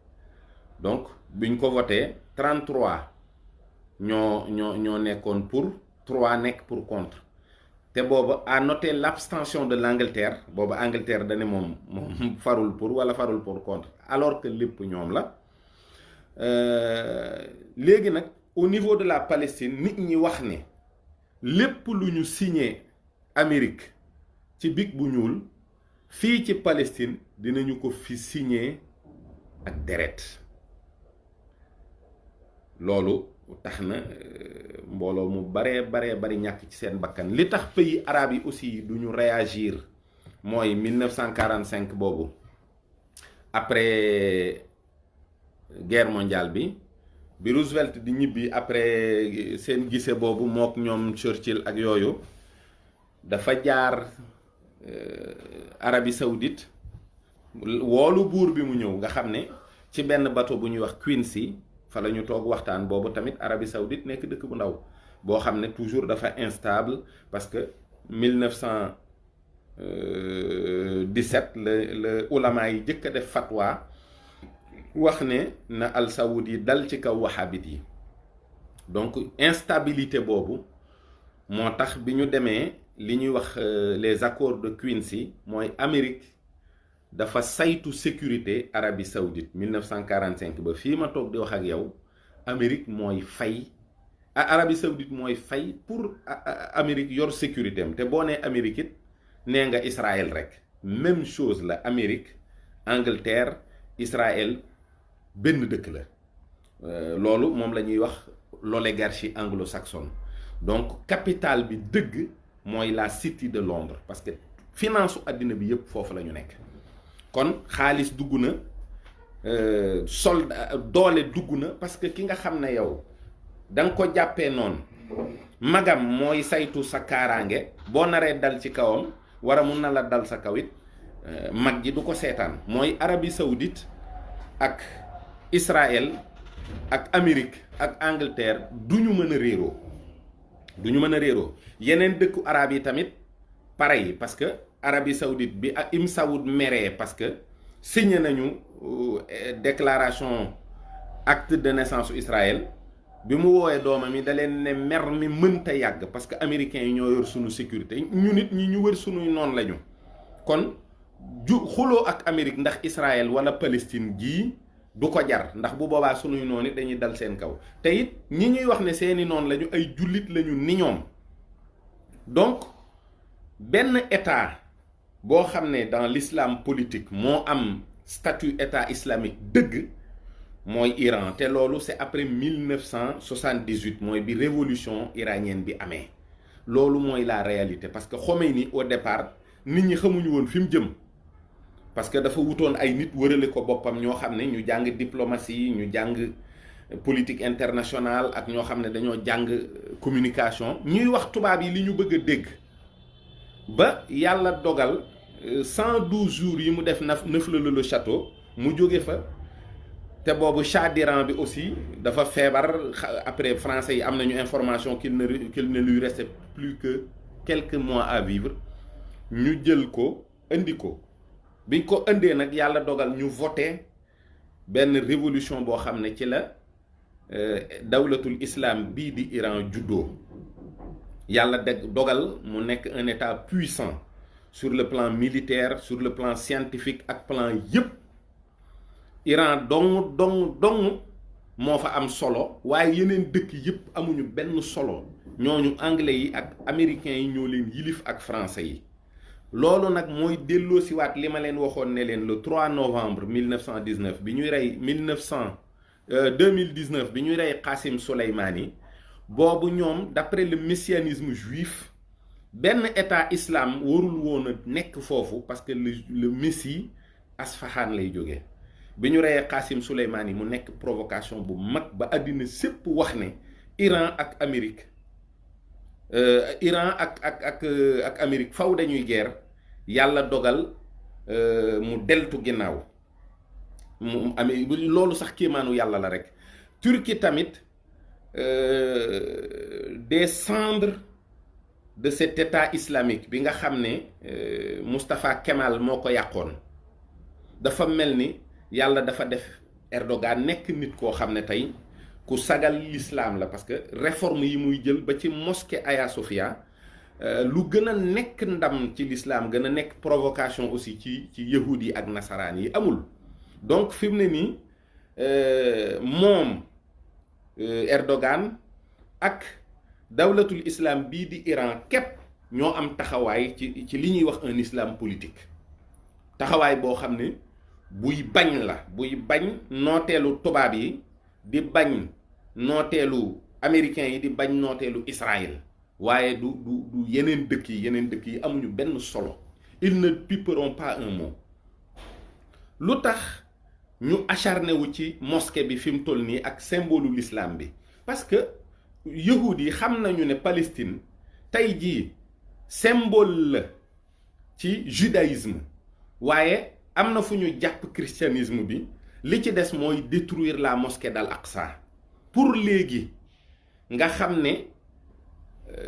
donc biñ ko voté 33 ñoo nekkoon pour 3 nekk pour contre te booba à noter l'abstention de l'Angleterre booba Angleterre dane moom farul pour wala farul pour contre alors que lépp ñoom la léegi nag au niveau de la Palestine nit ñi wax ne lépp lu ñu signé Amérique ci big bu ñuul fii ci Palestine dinañu ko fi signé ak deret loolu tax na mbooloo mu bari ñàkk ci seen bakkan li tax pays arabes yi aussi duñu réagir mooy 1945 boobu après guerre mondiale bi Roosevelt di ñibbi après seen gise boobu mook ñoom Churchill ak yooyu dafa jaar Arabie Saoudite woolu buur bi mu ñëw nga xam ne ci benn bateau bu ñuy wax Quincy fa la ñu toog waxtaan boobu tamit Arabie Saoudite nekk dëkk bu ndaw boo xam ne toujours dafa instable parce que 1917 la ulama yi jëkk a def fatwa wax ne na al saoud yi dal ci kaw wahabit yi donc instabilité boobu moo tax bi ñu demee li ñuy wax les accords de Quincy mooy Amérique dafa saytu sécurité Arabie Saoudite 1945 ba fii ma toog di wax ak yow Amérique mooy fay Arabie Saoudite mooy fay pour Amérique yor sécurité am te boo nee Amérique it nee nga Israël rek même chose la Amérique Angleterre Israël benn dëkk la loolu moom la ñuy wax l'oligarchie anglo-saxonne donc capitale bi dëgg mooy la City de Londres parce que finance su àddina bi yëpp foofu la ñu nekk kon xaalis dugg na doole dugg na parce que ki nga xam ne yow da nga ko jàppee noonu magam mooy saytu sa kaaraange boo naree dal ci kawam war a mun na la dal sa kaw it mag ji du ko seetaan mooy Arabie Saoudite ak Israël ak Amérique ak Angleterre du ñu mën a réeroo yeneen dëkku arab yi tamit pareil parce que Arabie Saoudite bi ak Im Saoud meree parce que signé nañu déclaration acte de naissance Israël bi mu woowee doomam yi da leen ne mer mi mënta yàgg parce que américains yi ñoo yor sunu sécurité ñu nit ñi ñu wër sunuy noonu lañu kon xuloo ak Amérique ndax Israël wala Palestine gii du ko jar ndax bu boobaa sunuy noonu it dañuy dal seen kaw te it ñi ñuy wax ne seeni noonu lañu ay jullit lañu ni ñoom donc benn état boo xam ne dans l'islam politique moo am statut état islamique dëgg mooy Iran te loolu c'est après 1978 mooy bi révolution iranienne bi amee loolu mooy la réalité parce que Khomeini au départ nit ñi xamuñu woon fi mu jëm parce que dafa wutoon ay nit wërale ko boppam ñoo xam ne ñu jàng diplomatie ñu jàng politique internationale ak ñoo xam ne dañoo jàng communication ñuy wax tubaab yi li ñu bëgg a dégg ba yàlla dogal 112 jours yi mu def neuf la le château mu jóge fa te boobu Shah d'Iran bi aussi dafa feebar après français yi am nañu information qu'il ne lui restait plus que quelques mois à vivre ñu jël ko indi ko biñ ko indee nag yàlla dogal ñu voté benn révolution boo xam ne ci la dawlatul islam bii di Iran juddoo yàlla dogal mu nekk un état puissant sur le plan militaire sur le plan scientifique ak plan yépp Iran dong moo fa am solo waaye yeneen dëkk yépp amuñu benn solo ñooñu anglais yi ak américains yi ñoo leen yilif ak français yi loolu nag mooy delloo si waat li ma leen waxoon ne leen le 3 novembre 1919 bi ñuy rey 2019 bi ñuy rey Qassim Soleimani boobu ñoom d'après le messianisme juif benn état islam warul woon a nekk foofu parce que le messie Asfahan lay jógee bi ñu reyee Qassim Soleimani mu nekk provocation bu mag ba àddina sépp wax ne Iran ak Amérique ak Amérique faw dañuy guerre yàlla dogal mu deltu ginnaaw mu amee loolu sax kéemaanu yàlla la rek Turquie tamit des cendres de cet état islamique bi nga xam ne Mustafa Kemal moo ko yàqoon dafa mel ni yàlla dafa def Erdogan nekk nit koo xam ne tey ku sagal l'islam la parce que réforme yi muy jël ba ci mosquée Hagia Sophia lu gën a nekk ndam ci l'islam gën a nekk provocation aussi ci yahud yi ak nasaraan yi amul donc fi mu ne nii moom Erdogan ak dawlatul islam bii di Iran képp ñoo am taxawaay ci li ñuy wax un islam politique taxawaay boo xam ne buy bañ la buy bañ nooteelu tubaab yi di bañ nooteelu américains yi di bañ nooteelu Israël waaye du yeneen dëkk yi amuñu benn solo ils ne piperont pas un mot lu tax ñu acharné wu ci mosquée bi fi mu toll nii ak symbole l'islam bi parce que yahud yi xam nañu ne Palestine tey jii symbole la ci judaïsme waaye am na fu ñu jàpp christianisme bi li ci des mooy détruire la mosquée d'Al-Aqsa pour léegi nga xam ne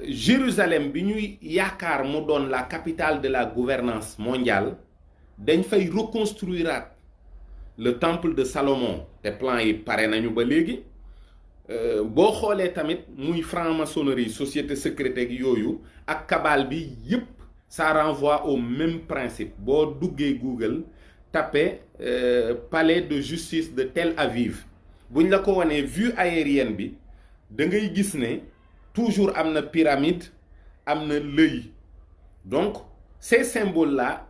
Jérusalem bi ñuy yaakaar mu doon la capitale de la gouvernance mondiale dañ fay reconstruire le temple de Salomon te plan yi pare nañu ba léegi boo xoolee tamit muy franc-maçonnerie société secrète ak yooyu ak cabale bi yépp ça renvoie au même principe boo duggee Google tapé palais de justice de Tel Aviv buñ la ko wanee vue aérienne bi da ngay gis ne toujours am na pyramide am na l'œil donc ces symboles là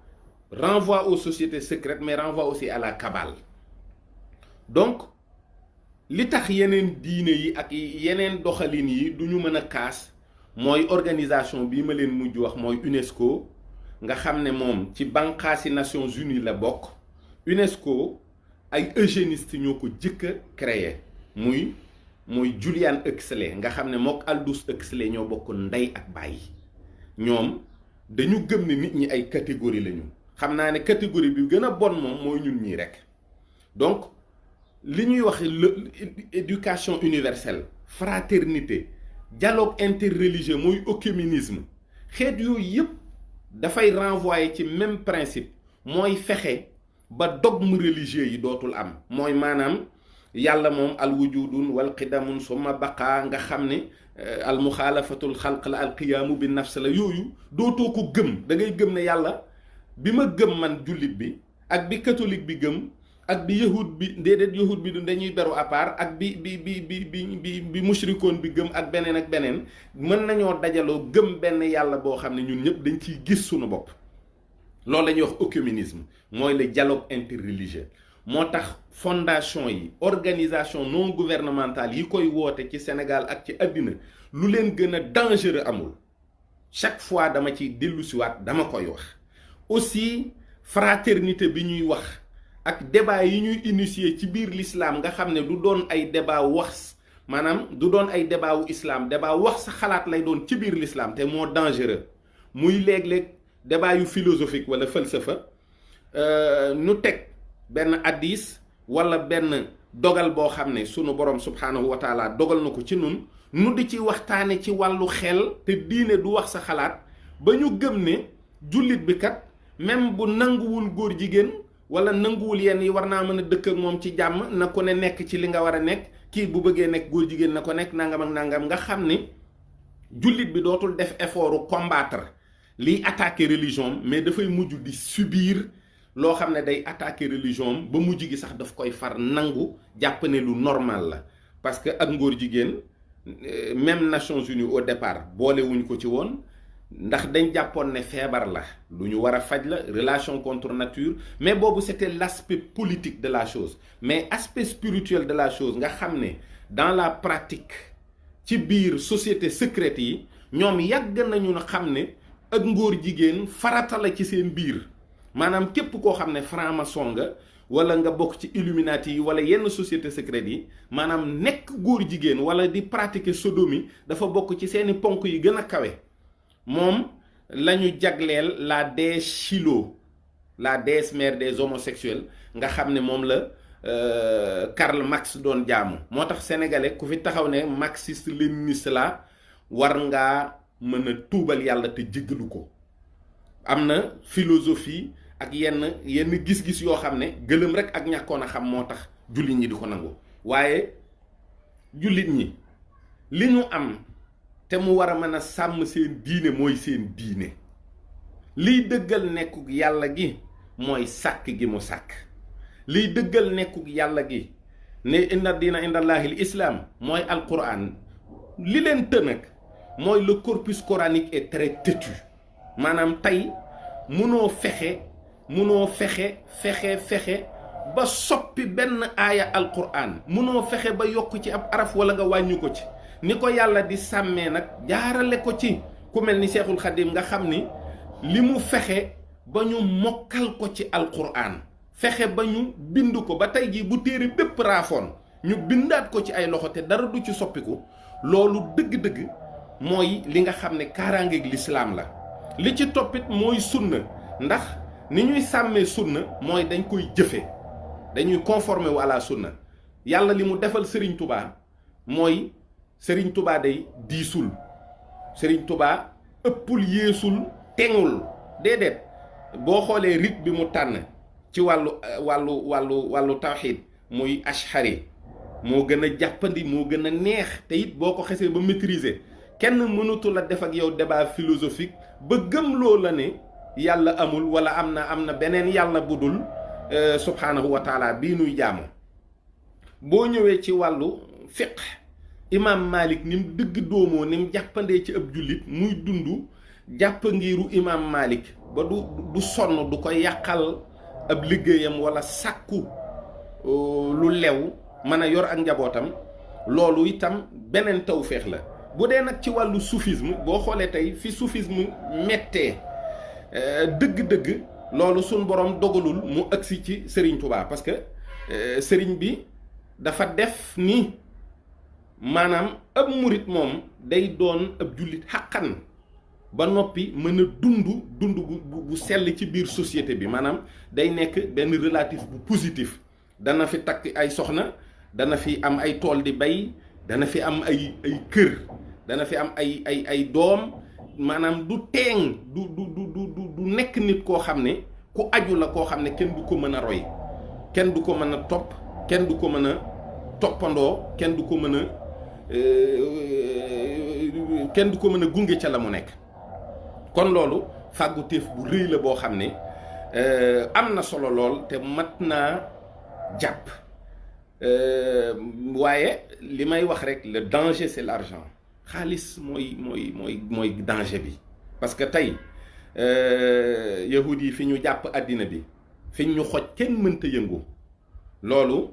renvoient aux sociétés secrètes mais renvoient aussi à la cabale donc li tax yeneen diine yi ak yeneen doxalin yi du ñu mën a kaas mooy organisation bii ma leen mujj wax mooy UNESCO nga xam ne moom ci banqaasi Nations Unies la bokk UNESCO ay eugénistes ñoo ko jëkk a créé muy Julian Huxley nga xam ne mook Aldous Huxley ñoo bokk ndey ak bàyyi ñoom dañu gëm ne nit ñi ay catégorie lañu xam naa ne catégorie bi gën a bon moom mooy ñun ñii rek donc li ñuy wax éducation universelle fraternité dialogue interreligieux mooy œcuménisme xeet yooyu yëpp dafay renvoyer ci même principe mooy fexe ba dogme religieux yi dootul am mooy maanaam yàlla moom al wujudun wal qidamun summa baqa nga xam ne al muxaalafatul xalq la al qiyaamu bi nafs la yooyu dootoo ko gëm da ngay gëm ne yàlla bi ma gëm man jullit bi ak bi catholique bi gëm ak bi yahud bi déedéet yahud bi du dañuy beru à part ak bi mushrikoon bi gëm ak beneen mën nañoo dajaloo gëm benn yàlla boo xam ne ñun ñëpp dañ ciy gis suñu bopp loolu la ñuy wax œcuménisme mooy le dialogue interreligieux moo tax fondation yi organisation non gouvernementale yi koy woote ci Sénégal ak ci àddina lu leen gën a dangereux amul chaque fois dama ci dellusiwaat dama koy wax aussi fraternité bi ñuy wax ak débat yi ñuy initier ci biir l'islam nga xam ne du doon ay débat wax maanaam du doon ay débat wu islam débat wax sa xalaat lay doon ci biir l'islam te moo dangereux muy léeg-léeg débat yu philosophique wala falsafa nu teg benn hadis wala benn dogal boo xam ne sunu borom subhanahu wa taala dogal na ko ci nun nu di ci waxtaane ci wàllu xel te diine du wax sa xalaat ba ñu gëm ne jullit bi kat même bu nanguwul góor jigéen wala nanguwul yenn yi war naa mën a dëkk ak moom ci jàmm na ko ne nekk ci li nga war a nekk kii bu bëggee nekk góor jigéen na ko nekk nangam ak nangam nga xam ni jullit bi dootul def effort combattre liy attaquer religion mais dafay mujj di subir loo xam ne day attaquer religion ba mujj gi sax daf koy far nangu jàpp ne lu normal la parce que ak ngóor jigéen même Nations Unies au départ boolewuñ ko ci woon ndax dañ jàppoon ne feebar la lu ñu war a faj la relation contre nature mais boobu c'était l'aspect politique de la chose mais aspect spirituel de la chose nga xam ne dans la pratique ci biir société secrète yi ñoom yàgg nañu xam ne ak ngóor jigéen farata la ci seen biir maanaam képp koo xam ne franc-maçon nga wala nga bokk ci Illuminati yi wala yenn société secrète yi maanaam nekk góor jigéen wala di pratiquer sodomie dafa bokk ci seeni ponk yi gën a kawe moom la ñu jagleel la déesse Shiloh la déesse mère des homosexuels nga xam ne moom la Karl Marx doon jaamu moo tax sénégalais ku fi taxaw ne marxiste léniniste la war ngaa mën a tuubal yàlla te jéggalu ko am na philosophie ak yenn gis-gis yoo xam ne gëlëm rek ak ñàkkoon a xam moo tax jullit ñi di ko nangu waaye jullit ñi li ñu am te mu war a mën a sàmm seen diine mooy seen diine liy dëggal nekkug yàlla gi mooy sàkk gi mu sàkk liy dëggal nekkug yàlla gi ne inna diina indallahi l islam mooy alquran li leen tënk mooy le corpus coranique est très têtu maanaam tey munoo fexe ba soppi benn aaya alquran munoo fexe ba yokk ci ab araf wala nga wàññi ko ci ni ko yàlla di sàmmee nag jaarale ko ci ku mel ni Seexul Xadim nga xam ni li mu fexe ba ñu mokkal ko ci alquran fexe ba ñu bind ko ba tey jii bu téere bépp raafoon ñu bindaat ko ci ay loxo te dara du ci soppiku loolu dëgg-dëgg mooy li nga xam ne kaaraangeeg lislaam la li ci toppit mooy sunna ndax ni ñuy sàmmee sunna mooy dañ koy jëfe dañuy conformer wu à la sunna yàlla li mu defal Serigne Touba mooy Serigne Touba day diisul Serigne Touba ëppul yéesul teŋul déedéet boo xoolee rite bi mu tànn ci wàllu tawxiid muy ashari moo gën a jàppandi moo gën a neex te it boo ko xesee ba maîtriser kenn mënatu la def ak yow débat philosophique ba gëmloo la ne yàlla amul wala am na beneen yàlla bu dul subhanahu wa taala bii nuy jaamu boo ñëwee ci wàllu fiqh imam Malik ni mu dëgg doomoo ni mu jàppandee ci ab jullit muy dund jàpp ngiru imam Malik ba du sonn du ko yàqal ab liggéeyam wala sàkku lu lew mën a yor ak njabootam loolu itam beneen tawféex la bu dee nag ci wàllu soufisme boo xoolee tey fi soufisme mettee dëgg-dëgg loolu suñ borom dogalul mu agsi ci Serigne Touba parce que Serigne bi dafa def ni maanaam ab murit moom day doon ab jullit xàqan ba noppi mën a dund bu sell ci biir société bi maanaam day nekk benn relatif bu positif dana fi takk ay soxna dana fi am ay tool di bay dana fi am ay kër dana fi am ay doom maanaam du teeng du nekk nit koo xam ne ku aju la koo xam ne kenn du ko mën a roy kenn du ko mën a topp kenn du ko mën a toppandoo kenn du ko mën a gunge ca la mu nekk kon loolu fàggu téef bu rëy la boo xam ne am na solo lool te mat naa jàpp waaye li may wax rek le danger c'est l'argent xaalis mooy danger bi parce que tey yahud yi fi ñu jàpp àddina bi fi ñu xoj kenn mënta yëngu loolu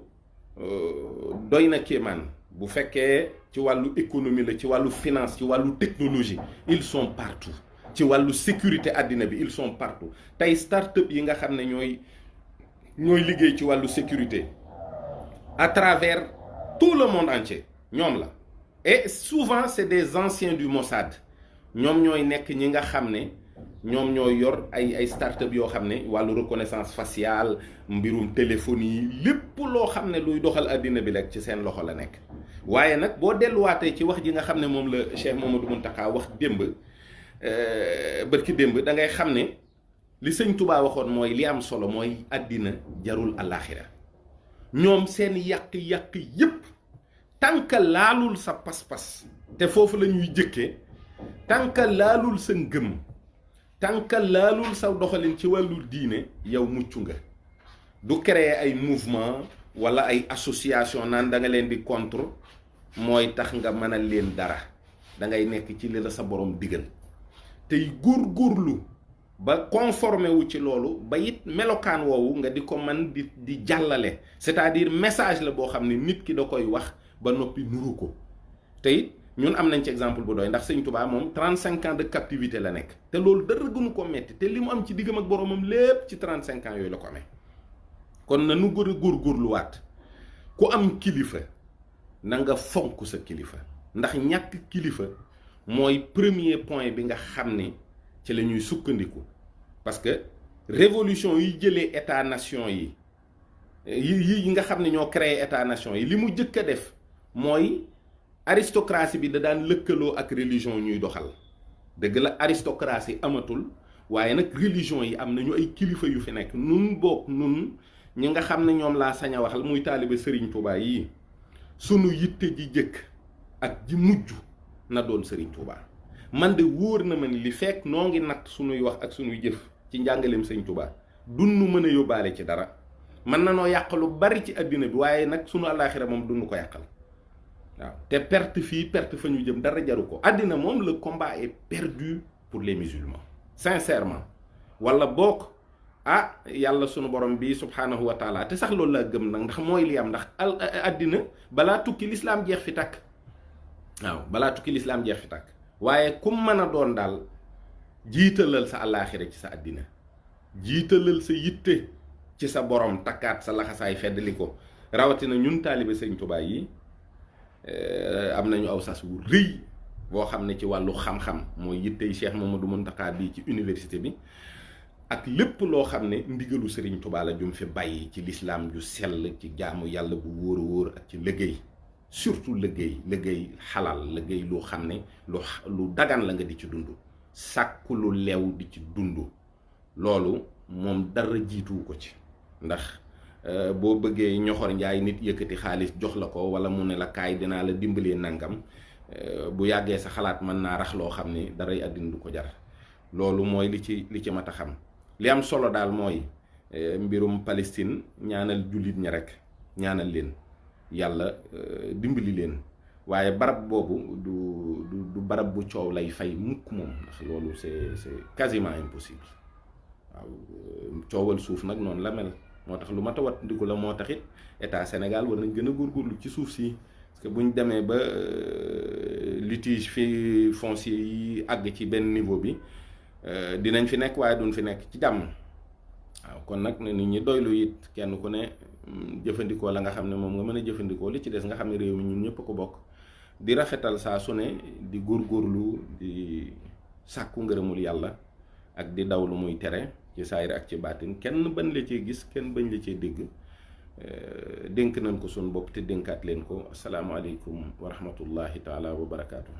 doy na kéemaan bu fekkee ci wàllu économie la ci wàllu finance ci wàllu technologie ils sont partout ci wàllu sécurité àddina bi ils sont partout tey start-up yi nga xam ne ñooy liggéey ci wàllu sécurité à travers tout le monde entier ñoom la et souvent c'est des anciens du Mossad ñoom ñooy nekk ñi nga xam ne ñoom ñoo yor ay start-up yoo xam ne wàllu reconnaissance faciale mbirum téléphonie lépp loo xam ne luy doxal àddina bi rek ci seen loxo la nekk. waaye nag boo delluwaatee ci wax ji nga xam ne moom la Cheikh Mouhamadou Mountakha wax démb bërki démb da ngay xam ne li sëñ Touba waxoon mooy li am solo mooy àddina jarul àllaaxira ñoom seen yàq-yàq yépp tànka laalul sa pas-pas te foofu la ñuy jëkkee tànka laalul sa ngëm tànka laalul sa doxalin ci wàllu diine yow mucc nga. du créer ay mouvement wala ay association naan da nga leen di contre mooy tax nga mënal leen dara da ngay nekk ci li la sa borom digal tey góorgóorlu ba conformé wu ci loolu ba it melokaan woowu nga di ko man di jàllale c'est-à-dire message la boo xam ne nit ki da koy wax ba noppi nuru ko te it ñun am nañ ci exemple bu doy ndax sëñ Touba moom 35 ans de captivité la nekk te loolu dara gënu ko metti te li mu am ci diggam ak boromam lépp ci 35 ans yooyu la ko amee. kon na nu gën a góorgóorluwaat ku am kilifa na nga fonk sa kilifa ndax ñàkk kilifa mooy premier point bi nga xam ne ci la ñuy sukkandiku parce que révolution yi jëlee état nation yi nga xam ne ñoo créé état nation yi li mu jëkk a def mooy aristocratie bi da daan lëkkaloo ak religion ñuy doxal dëgg la aristocratie amatul waaye nag religion yi am nañu ay kilifa yu fi nekk nun boog nun ñi nga xam ne ñoom laa sañ a waxal muy taalibe Serigne Touba yii sunu yitte ji jëkk ak ji mujj na doon Serigne Touba man de wóor na ma ni li fekk noo ngi natt sunuy wax ak sunuy jëf ci njàngaleem Serigne Touba dunnu mën a yóbbaale ci dara mën na noo yàq lu bari ci àddina bi waaye nag sunu àllaaxira moom dundu ko yàqal waaw te perte fii perte fa ñu jëm dara jaru ko àddina moom le combat est perdu pour les musulmans sincèrement wala bokk yàlla sunu borom bi subhanahu wa taala te sax loolu laa gëm nag ndax mooy li am ndax àddina balaa tukki lislaam jeex fi tàkk waaw balaa tukki lislaam jeex fi tàkk waaye kum mën a doon daal jiitalal sa àllaaxira ci sa àddina jiitalal sa yitte ci sa borom takkaat sa laxasaay feddali ko rawatina ñun taalibe Sëñ Tuubaa yi am nañu aw sas wu rëy boo xam ne ci wàllu xam-xam mooy yittey Cheikh Mouhamadou Mountakha bii ci université bi ak lépp loo xam ne ndigalu Serigne Touba la jum fi bàyyi ci lislaam ju sell ci jaamu yàlla bu wóor a wóor ak ci liggéey surtout liggéey xalal liggéey loo xam ne lu dagan la nga di ci dund sàkku lu leew di ci dund loolu moom dara jiituwu ko ci ndax boo bëggee ñoxor njaay nit yëkkati xaalis jox la ko wala mu ne la kaay dinaa la dimbalee nangam bu yàggee sa xalaat mën naa rax loo xam ne daray àddina du ko jar loolu mooy li ci mat a xam li am solo daal mooy mbirum Palestine ñaanal jullit ña rek ñaanal leen yàlla dimbali leen waaye barab boobu du barab bu coow lay fay mukk moom ndax loolu c'est quasiment impossible waaw coowal suuf nag noonu la mel moo tax lu mat a wat ndiku la moo taxit état Sénégal war nañ gën a góorgóorlu ci suuf si parce que buñ demee ba litige fi foncier yi àgg ci benn niveau bi dinañ fi nekk waaye duñ fi nekk ci jàmm waaw kon nag ne nit ñi doylu it kenn ku ne jëfandikoo la nga xam ne moom nga mën a jëfandikoo li ci des nga xam ne réew mi ñun ñëpp ko bokk di rafetal saa su ne di góorgóorlu di sàkku ngërëmul yàlla ak di daw lu muy tere ci saayir ak ci baatin kenn bañ la cee gis kenn bañ la cee dégg dénk nañ ko suñu bopp te dénkaat leen ko asalaamaaleykum wa rahmatullahi taala wa barakaatu.